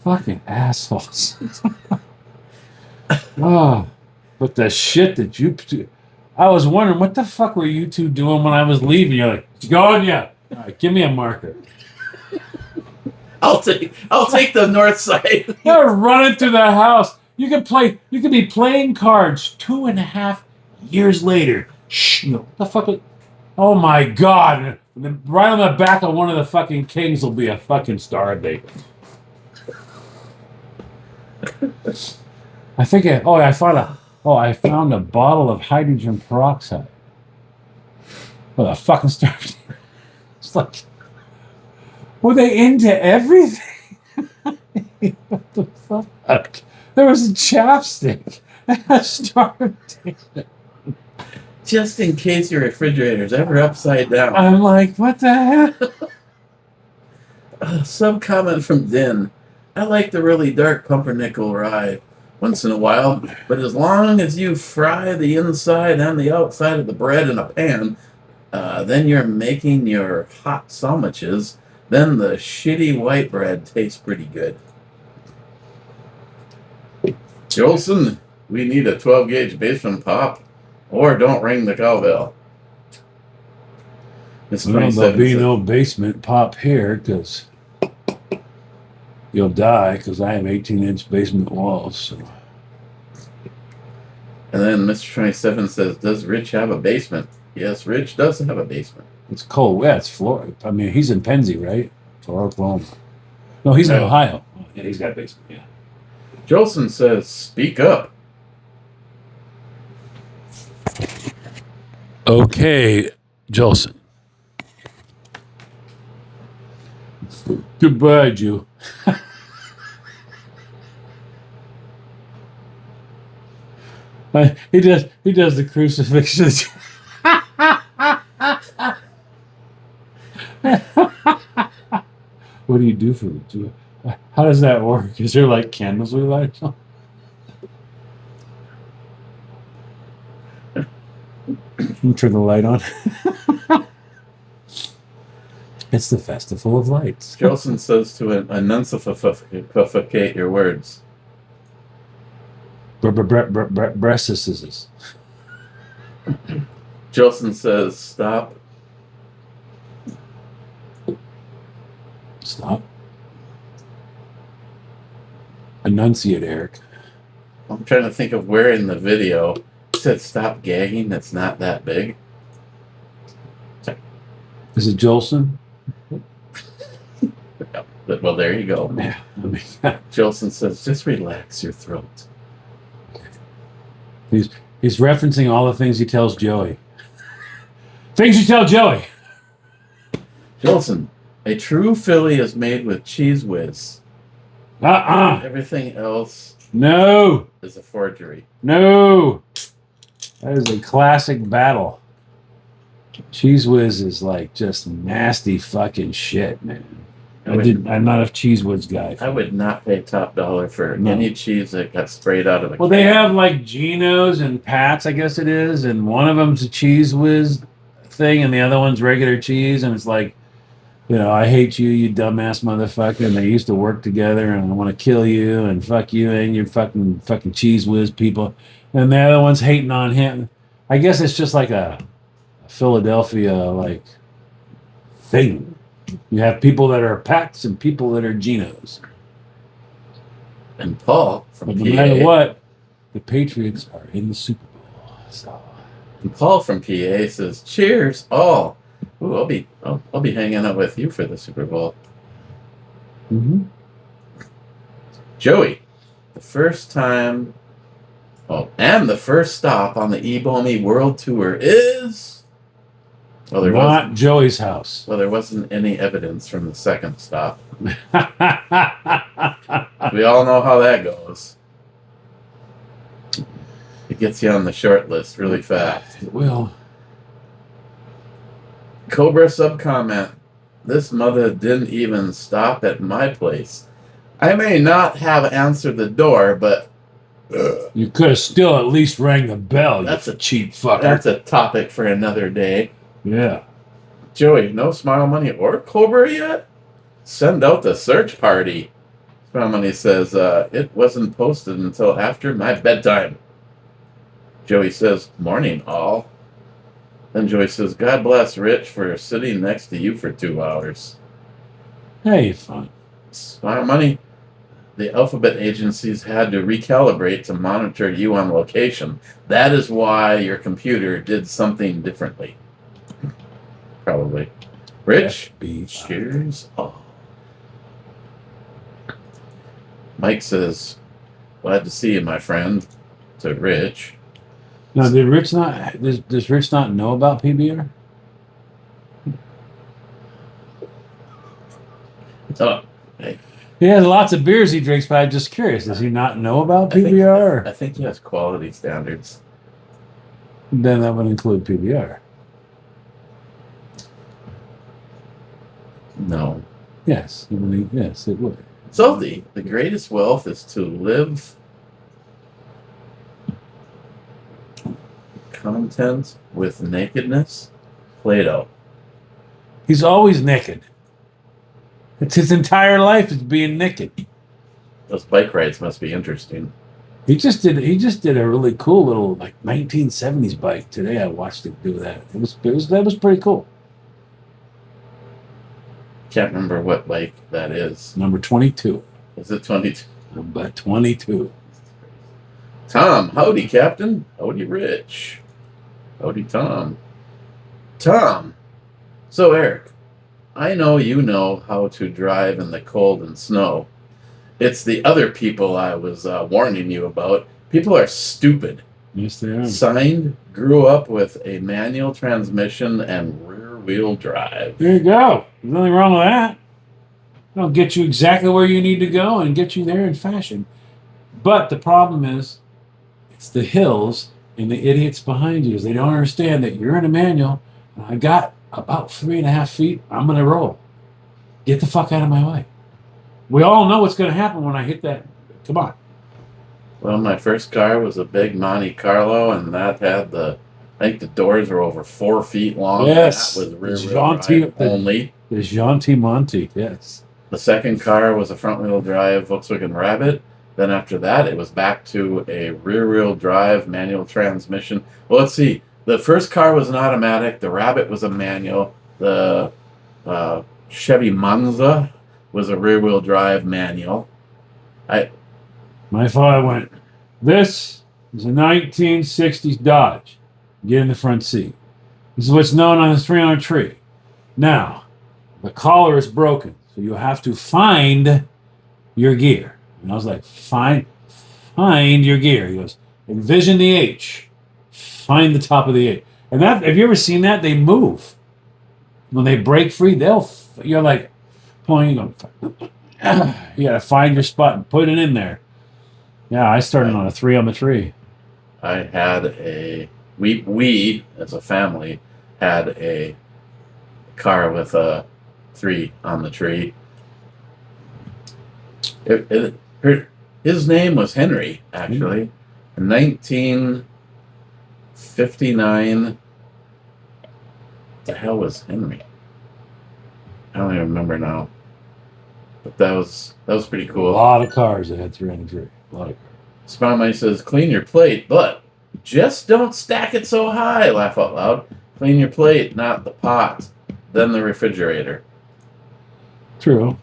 fucking assholes. Oh, but the shit that you... I was wondering, what the fuck were you two doing when I was leaving? You're like, you going? Yeah. All right, give me a marker. I'll take the north side. You're running through the house. You could be playing cards 2.5 years later. Shh, what the fuck? Oh my god. Right on the back of one of the fucking kings will be a fucking Star of David. I found a bottle of hydrogen peroxide. With a fucking Star of David. It's like, were they into everything? What the fuck? There was a chapstick. A Star of David. Just in case your refrigerator's ever upside down. I'm like, what the hell? Some comment from Din. I like the really dark pumpernickel rye once in a while, but as long as you fry the inside and the outside of the bread in a pan, then you're making your hot sandwiches, then the shitty white bread tastes pretty good. Jolson, we need a 12-gauge basement pop, or don't ring the cowbell. Miss Well, there'll 27 be says, no basement pop here because you'll die because I have 18-inch basement walls. So. and then Mr. 27 says, does Rich have a basement? Yes, Rich does have a basement. It's cold. Yeah, it's Florida. I mean, he's in Pennsy, right? Or Oklahoma. No, he's in No. Ohio. Yeah, he's got a basement, yeah. Jolson says, speak up. Okay, Jolson. Goodbye, Jew. He does the crucifixion. What do you do for the Jew? How does that work? Is there like candles we light? Turn the light on. It's the festival of lights. Jolson says to enunciate your words. Breastises. Jolson says, stop. Stop. Enunciate, Eric. I'm trying to think of where in the video it said stop gagging. That's not that big. Is it Jolson? Well, there you go. Yeah. Jolson says, just relax your throat. He's referencing all the things he tells Joey. Things you tell Joey. Jolson, a true Philly is made with cheese whiz. Everything else No. is a forgery. No. That is a classic battle. Cheese Whiz is like just nasty fucking shit, man. I'm not a Cheese Whiz guy. I would not pay top dollar for any cheese that got sprayed out of a can. They have like Geno's and Pat's, I guess it is, and one of them's a Cheese Whiz thing, and the other one's regular cheese, and it's like, you know, I hate you, you dumbass motherfucker, and they used to work together, and I want to kill you, and fuck you, and your fucking Cheese Whiz people, and the other one's hating on him. I guess it's just like a Philadelphia like thing. You have people that are Pats and people that are Geno's. And Paul from But PA. no matter what, the Patriots are in the Super Bowl. So. And Paul from PA says, "Cheers, all." Ooh, I'll be hanging out with you for the Super Bowl. Mm-hmm. Joey, the first time, and the first stop on the Ebomi World Tour is. Well, Not Joey's house. Well, there wasn't any evidence from the second stop. We all know how that goes. It gets you on the short list really fast. It will. Cobra sub-comment. This mother didn't even stop at my place. I may not have answered the door, but... You could have still at least rang the bell, That's you cheap fucker. That's a topic for another day. Yeah. Joey, no Smile Money or Cobra yet? Send out the search party. Smile Money says, it wasn't posted until after my bedtime. Joey says, morning, all. Then Joey says, God bless Rich for sitting next to you for 2 hours. Hey, fun. Smile Money, the alphabet agencies had to recalibrate to monitor you on location. That is why your computer did something differently. Probably. Rich, cheers. Oh. Mike says, glad to see you, my friend. To Rich. Now, does Rich not know about PBR? Oh, hey. He has lots of beers he drinks, but I'm just curious. Does he not know about PBR? I think he has quality standards. Then that would include PBR. No. Yes. Yes, it would. So the greatest wealth is to live content with nakedness. Plato. He's always naked. It's his entire life is being naked. Those bike rides must be interesting. He just did a really cool little like 1970s bike today. I watched him do that. That was pretty cool. can't remember what bike that is. Number 22. Is it 22? Number 22. Tom, howdy, Captain. Howdy, Rich. Howdy, Tom. Tom. So, Eric, I know you know how to drive in the cold and snow. It's the other people I was warning you about. People are stupid. Yes, they are. Signed, grew up with a manual transmission and rear-wheel drive. There you go. There's nothing wrong with that. It'll get you exactly where you need to go and get you there in fashion. But the problem is, it's the hills and the idiots behind you. They don't understand that you're in a manual. And I got about 3.5 feet. I'm going to roll. Get the fuck out of my way. We all know what's going to happen when I hit that. Come on. Well, my first car was a big Monte Carlo, and that had I think the doors were over 4 feet long. Yes. That was rear-wheel drive only. The Gentil Monte, yes. The second car was a front-wheel drive Volkswagen Rabbit. Then after that, it was back to a rear-wheel drive manual transmission. Well, let's see. The first car was an automatic. The Rabbit was a manual. The Chevy Monza was a rear-wheel drive manual. My father went, this is a 1960s Dodge. Get in the front seat. This is what's known on the 300 tree. Now, the collar is broken, so you have to find your gear. And I was like, find your gear. He goes, envision the H. Find the top of the H. And that, have you ever seen that? They move. When they break free, you're like pulling, you gotta find your spot and put it in there. Yeah, I started on a 3 on the tree. I had we as a family had a car with a 3 on the tree. His name was Henry, actually. In 1959. The hell was Henry? I don't even remember now. But that was pretty cool. A lot of cars that had 3 on the tree. A lot of cars. Smile Money says, clean your plate, but just don't stack it so high. Laugh out loud. Clean your plate, not the pot, then the refrigerator. True.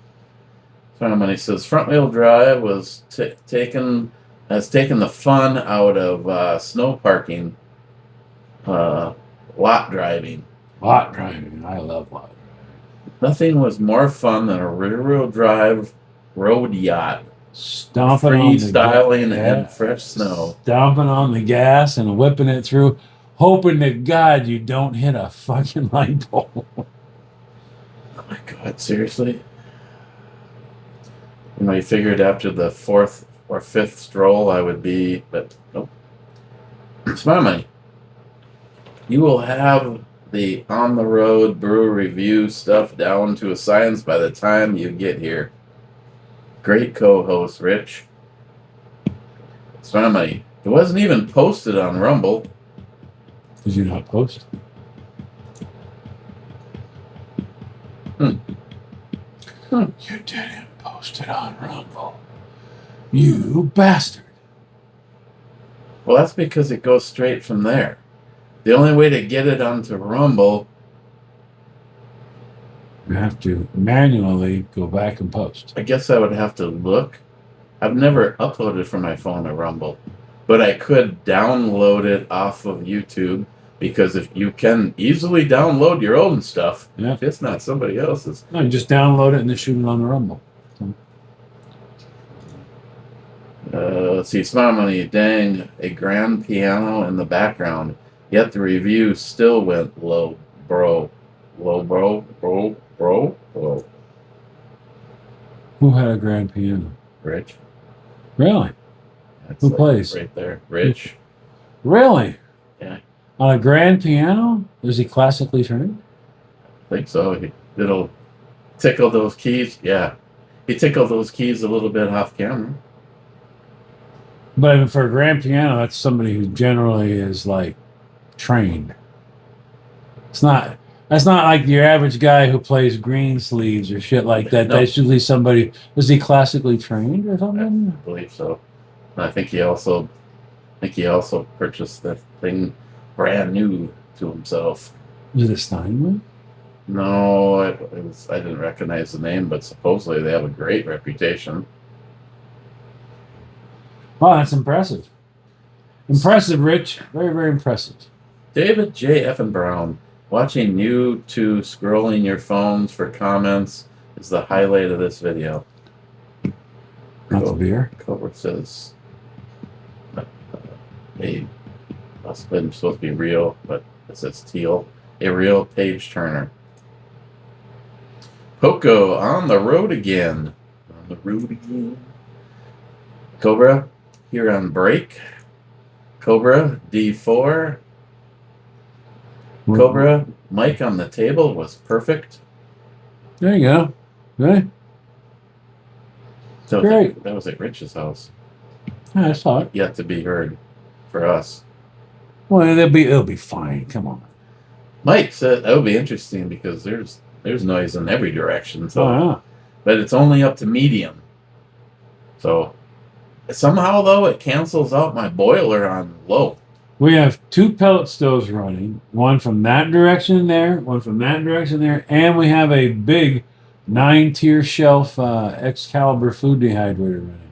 Smile Money says, front wheel drive has taken the fun out of snow parking, lot driving. Lot driving. I love lot driving. Nothing was more fun than a rear-wheel drive road yacht. Freestyling in fresh snow. Stomping on the gas and whipping it through, hoping to God you don't hit a fucking light pole. Oh my God, seriously? You know, you figured after the 4th or 5th stroll I would be, but nope. Smile Money. You will have the on-the-road brew review stuff down to a science by the time you get here. Great co-host, Rich. Smile Money. It wasn't even posted on Rumble. Did you not post? You didn't post it on Rumble. You bastard. Well, that's because it goes straight from there. The only way to get it onto Rumble, you have to manually go back and post. I guess I would have to look. I've never uploaded from my phone to Rumble, but I could download it off of YouTube, because if you can easily download your own stuff, yeah. If it's not somebody else's. No, you just download it and then shoot it on the Rumble. Let's see, Smile Money. Dang, a grand piano in the background. Yet the review still went low, bro. Low, bro. Who had a grand piano? Rich. Really? That's Who plays? right there. Rich. Really? Yeah. On a grand piano? Is he classically trained? I think so. It'll tickle those keys. Yeah. He tickled those keys a little bit off camera. But even for a grand piano, that's somebody who generally is like trained. That's not like your average guy who plays green sleeves or shit like that. No. That's usually somebody. Was he classically trained or something? I believe so. And I think he also purchased that thing brand new to himself. Was it a Steinway? No, I didn't recognize the name, but supposedly they have a great reputation. Oh, that's impressive. Impressive, Rich. Very, very impressive. David J. F. and Brown. Watching you two scrolling your phones for comments is the highlight of this video. Not the beer. Cobra says, hey, must have been supposed to be real, but it says teal. A real page turner. Poco on the road again. On the road again. Cobra here on break. Cobra D4. Cobra Mike on the table was perfect. There you go. Right. So great. That was at Rich's house. Yeah, I saw it. Yet to be heard for us. Well, it'll be fine. Come on. Mike said that would be interesting because there's noise in every direction. So, yeah. But it's only up to medium. So somehow though it cancels out my boiler on low. We have 2 pellet stoves running, one from that direction there, one from that direction there, and we have a big 9-tier shelf Excalibur food dehydrator running.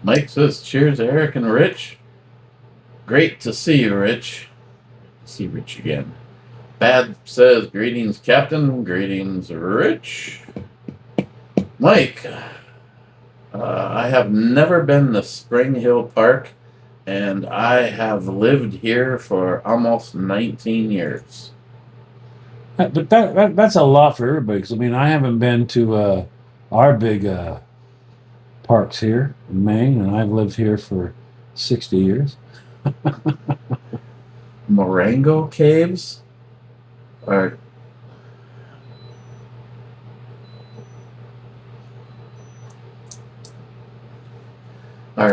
Mike says, cheers, Eric and Rich. Great to see you, Rich. See Rich again. Bad says, greetings, Captain. Greetings, Rich. Mike, I have never been to Spring Hill Park, and I have lived here for almost 19 years. But that's a lot for everybody. Because I mean, I haven't been to our big parks here in Maine, and I've lived here for 60 years. Morango Caves are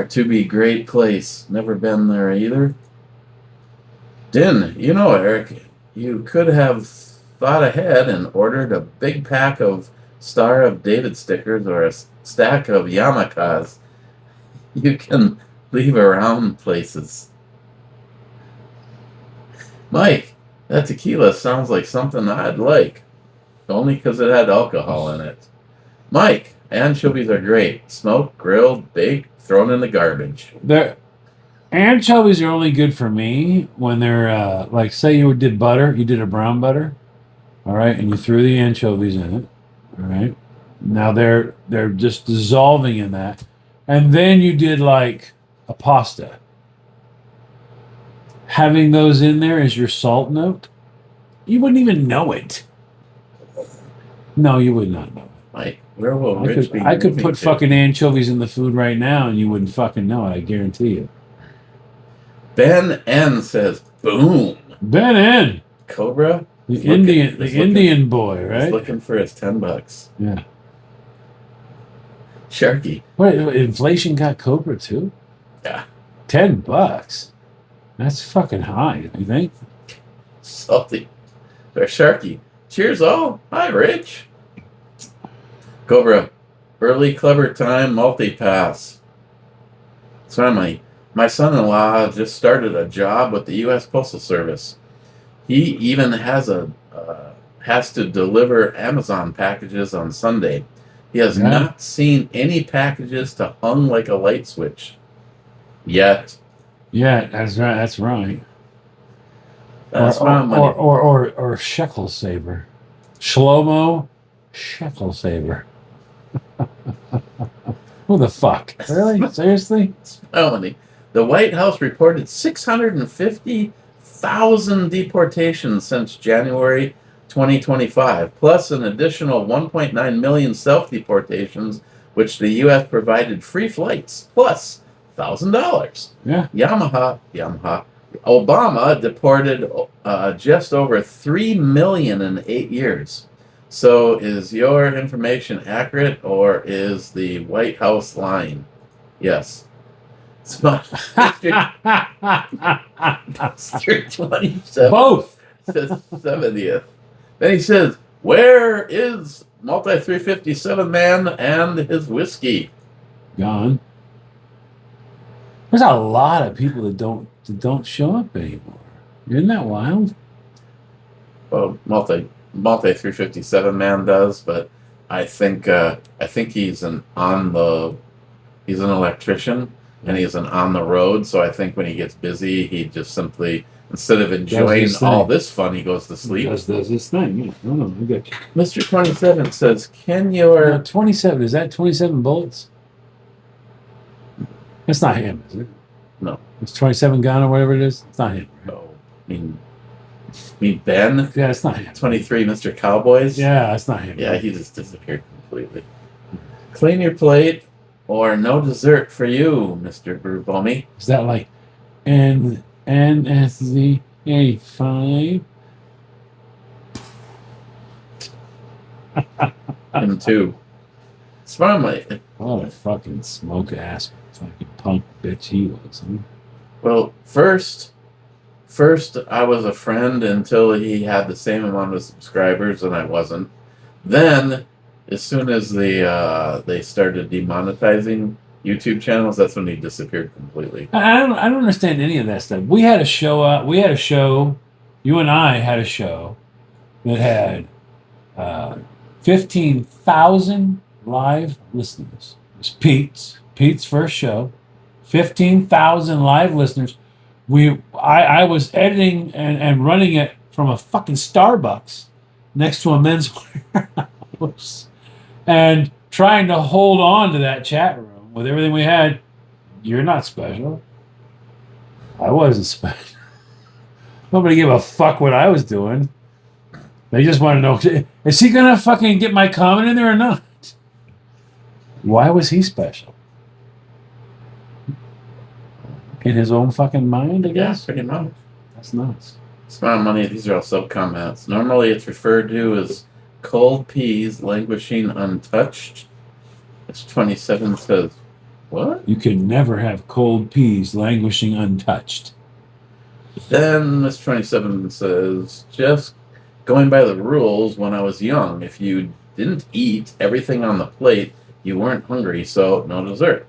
to be great place. Never been there either. Din, you know, Eric, you could have thought ahead and ordered a big pack of Star of David stickers or a stack of yarmulkes. You can leave around places. Mike, that tequila sounds like something I'd like. Only because it had alcohol in it. Mike, anchovies are great. Smoked, grilled, baked, thrown in the garbage. Anchovies are only good for me when they're like, say you did butter, you did a brown butter, all right, and you threw the anchovies in it, all right. Now they're just dissolving in that, and then you did like a pasta. Having those in there as your salt note, you wouldn't even know it. No, you would not know it. Mike, where will Rich be? I could put fucking anchovies in the food right now, and you wouldn't fucking know it. I guarantee you. Ben N says, "Boom." Ben N. Cobra. The Indian boy, right? He's looking for his $10. Yeah. Sharky. What? Inflation got Cobra too? Yeah. $10. That's fucking high. You think? Salty. Or Sharky. Cheers, all. Hi, Rich. Cobra. Early clever time multi-pass. So my son-in-law just started a job with the U.S. Postal Service. He even has to deliver Amazon packages on Sunday. He has not seen any packages to hung like a light switch yet. Yeah, that's right. That's right. Money. Or shekel saver. Shlomo shekel saver. Who the fuck? Really? Seriously? Money. The White House reported 650,000 deportations since January 2025, plus an additional 1.9 million self-deportations, which the U.S. provided free flights, plus $1,000. Yeah. Obama deported just over 3 million in 8 years. So is your information accurate, or is the White House lying? Yes. It's not. District 27. Both. 70th. Then he says, where is Multi 357 man and his whiskey? Gone. There's a lot of people that don't show up anymore. Isn't that wild? well, multi 357 man does, but I think he's he's an electrician and he's an on the road. So I think when he gets busy, he just simply, instead of enjoying all this fun, he goes to sleep. Does his thing. Yeah. No, I get you. Mr. 27 says, "Can your 27? Is that 27 bullets? That's not him, is it? No. It's 27 gun or whatever it is. It's not him. Right? No, I mean Ben. Yeah, it's not him. 23, Mr. Cowboys. Yeah, it's not him. Yeah, he just disappeared completely. Clean your plate, or no dessert for you, Mr. Brubomi. Is that like NSZ 85? Him too. Smart. What a fucking smoke ass fucking punk bitch he was. Huh? Well, first I was a friend until he had the same amount of subscribers and I wasn't. Then, as soon as they started demonetizing YouTube channels, that's when he disappeared completely. I don't understand any of that stuff. We had a show. You and I had a show that had 15,000 live listeners. It was Pete's first show. 15,000 live listeners. I was editing and running it from a fucking Starbucks next to a men's warehouse and trying to hold on to that chat room with everything we had. You're not special. I wasn't special. Nobody gave a fuck what I was doing. They just want to know, is he gonna fucking get my comment in there or not? Why was he special? In his own fucking mind, I guess? Yeah, pretty much. That's nuts. Smart money, these are all sub-comments. Normally it's referred to as cold peas languishing untouched. This 27 says, what? You can never have cold peas languishing untouched. Then this 27 says, just going by the rules when I was young, if you didn't eat everything on the plate, you weren't hungry, so no dessert.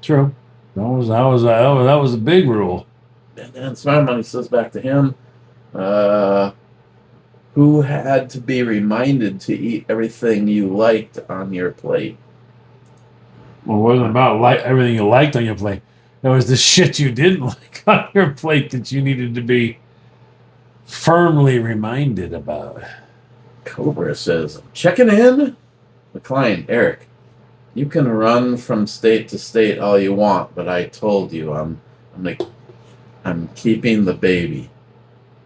True. That was a big rule. And then Smart Money says back to him, who had to be reminded to eat everything you liked on your plate? Well, it wasn't about everything you liked on your plate. It was the shit you didn't like on your plate that you needed to be firmly reminded about. Cobra says, checking in. The client, Eric, you can run from state to state all you want, but I told you I'm keeping the baby.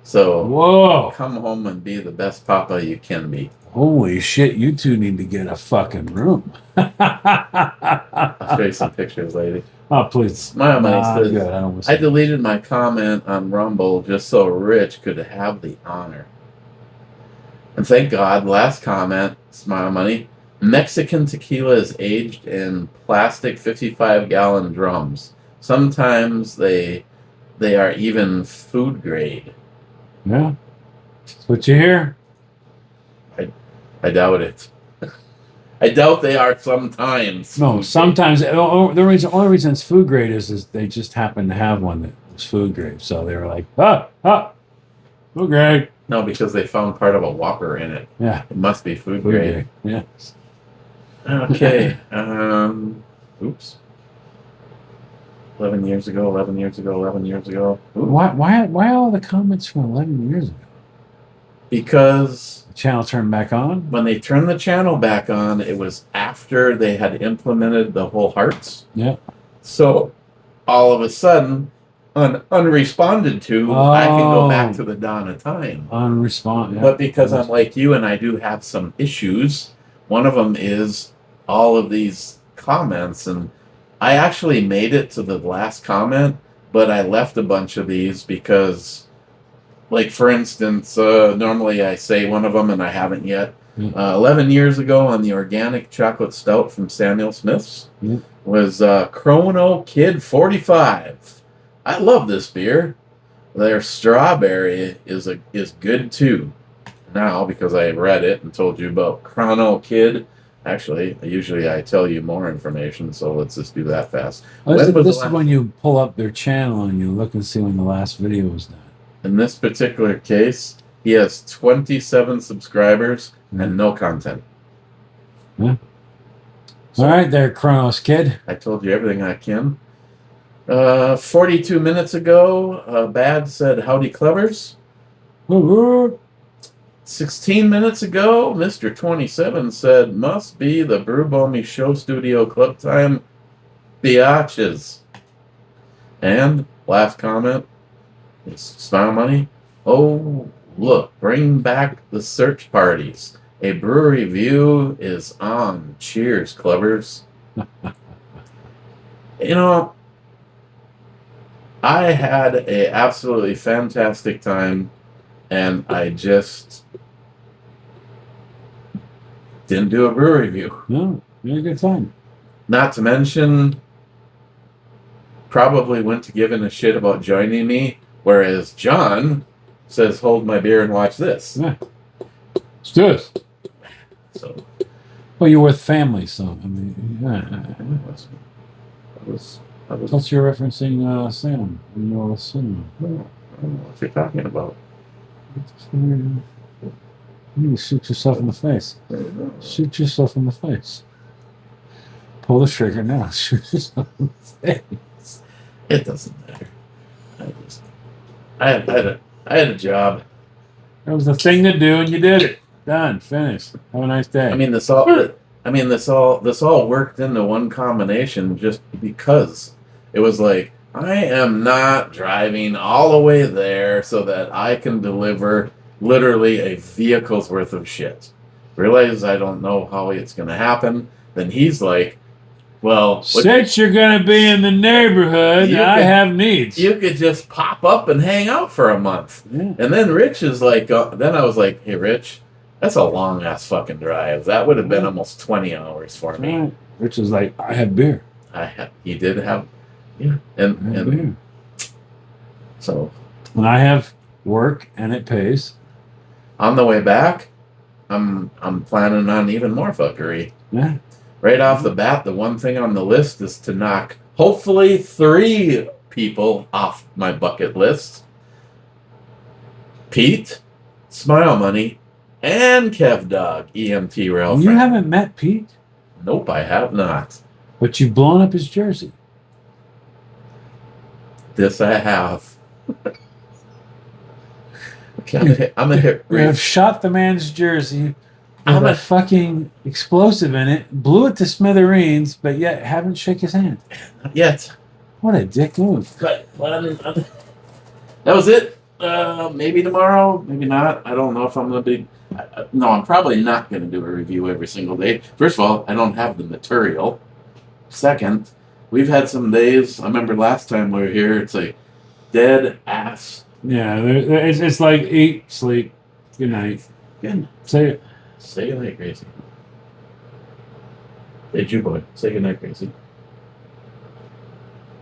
So whoa, come home and be the best papa you can be. Holy shit, you two need to get a fucking room. I'll show you some pictures, lady. Oh, please. Smile Money says, I deleted my comment on Rumble just so Rich could have the honor. And thank God, last comment, Smile Money, Mexican tequila is aged in plastic 55-gallon drums. Sometimes they are even food grade. Yeah. That's what you hear. I doubt it. I doubt they are sometimes. No, sometimes. The only reason it's food grade is they just happen to have one that was food grade. So they were like, food grade. No, because they found part of a Whopper in it. Yeah. It must be food grade. Yeah. Okay. Oops. 11 years ago. Oops. Why all the comments from 11 years ago? Because the channel turned back on? When they turned the channel back on, it was after they had implemented the whole hearts. Yeah. So all of a sudden, unresponded to, I can go back to the dawn of time. Unresponded. Yeah. But because I'm like you and I do have some issues, one of them is all of these comments. And I actually made it to the last comment, but I left a bunch of these because, like, for instance, normally I say one of them and I haven't yet. 11 years ago on the organic chocolate stout from Samuel Smith's was Chrono Kid 45. I love this beer. Their strawberry is good too. Now, because I read it and told you about Chrono Kid. Actually, usually I tell you more information, so let's just do that fast. This is when you pull up their channel and you look and see when the last video was done. In this particular case, He has 27 subscribers and no content. Yeah. So All right, there, Kronos kid. I told you everything I can. 42 minutes ago, Bad said, "Howdy, Clevers." 16 minutes ago, Mr. 27 said, "Must be the Brewbomy Show Studio Club Time biatches." And last comment is Smile Money. "Oh, look, bring back the search parties. A brewery review is on. Cheers, Clevers." You know, I had a absolutely fantastic time, and I just didn't do a brewery review. No, you had a good time. Not to mention, probably went to giving a shit about joining me, whereas John says, "Hold my beer and watch this." Yeah. Let's do it. So, Well, you're with family, so I mean, yeah. I was Plus, you're referencing Sam when you're with Sam. I don't know what you're talking about. You shoot yourself in the face. Shoot yourself in the face. Pull the trigger now. Shoot yourself in the face. It doesn't matter. I had a job. That was the thing to do, and you did it. Done. Finished. Have a nice day. I mean, this all worked into one combination just because it was like, I am not driving all the way there so that I can deliver literally a vehicle's worth of shit. Realize I don't know how it's going to happen. Then he's like, "Well, since you're going to be in the neighborhood, I have needs. You could just pop up and hang out for a month." Yeah. And then Rich is like, then I was like, "Hey, Rich, that's a long ass fucking drive. That would have been almost 20 hours for me." Right. Rich was like, "I have beer." He did have, yeah, and beer. So, and I have work, and it pays. On the way back, I'm planning on even more fuckery. Yeah. Right off the bat, the one thing on the list is to knock hopefully 3 people off my bucket list: Pete, Smile Money, and Kev Dog, EMT Rail. You haven't met Pete? Nope, I have not. But you've blown up his jersey. This I have. Okay, I'm a hit. You have shot the man's jersey with a fucking explosive in it, blew it to smithereens, but yet haven't shook his hand. Not yet. What a dick move. That was it. Maybe tomorrow, maybe not. I don't know if I'm going to be... No, I'm probably not going to do a review every single day. First of all, I don't have the material. Second, we've had some days... I remember last time we were here, it's like dead ass. Yeah, it's like eat, sleep, good night. Good. Say it. Say goodnight, Gracie. Hey, Jew boy, say goodnight, Gracie.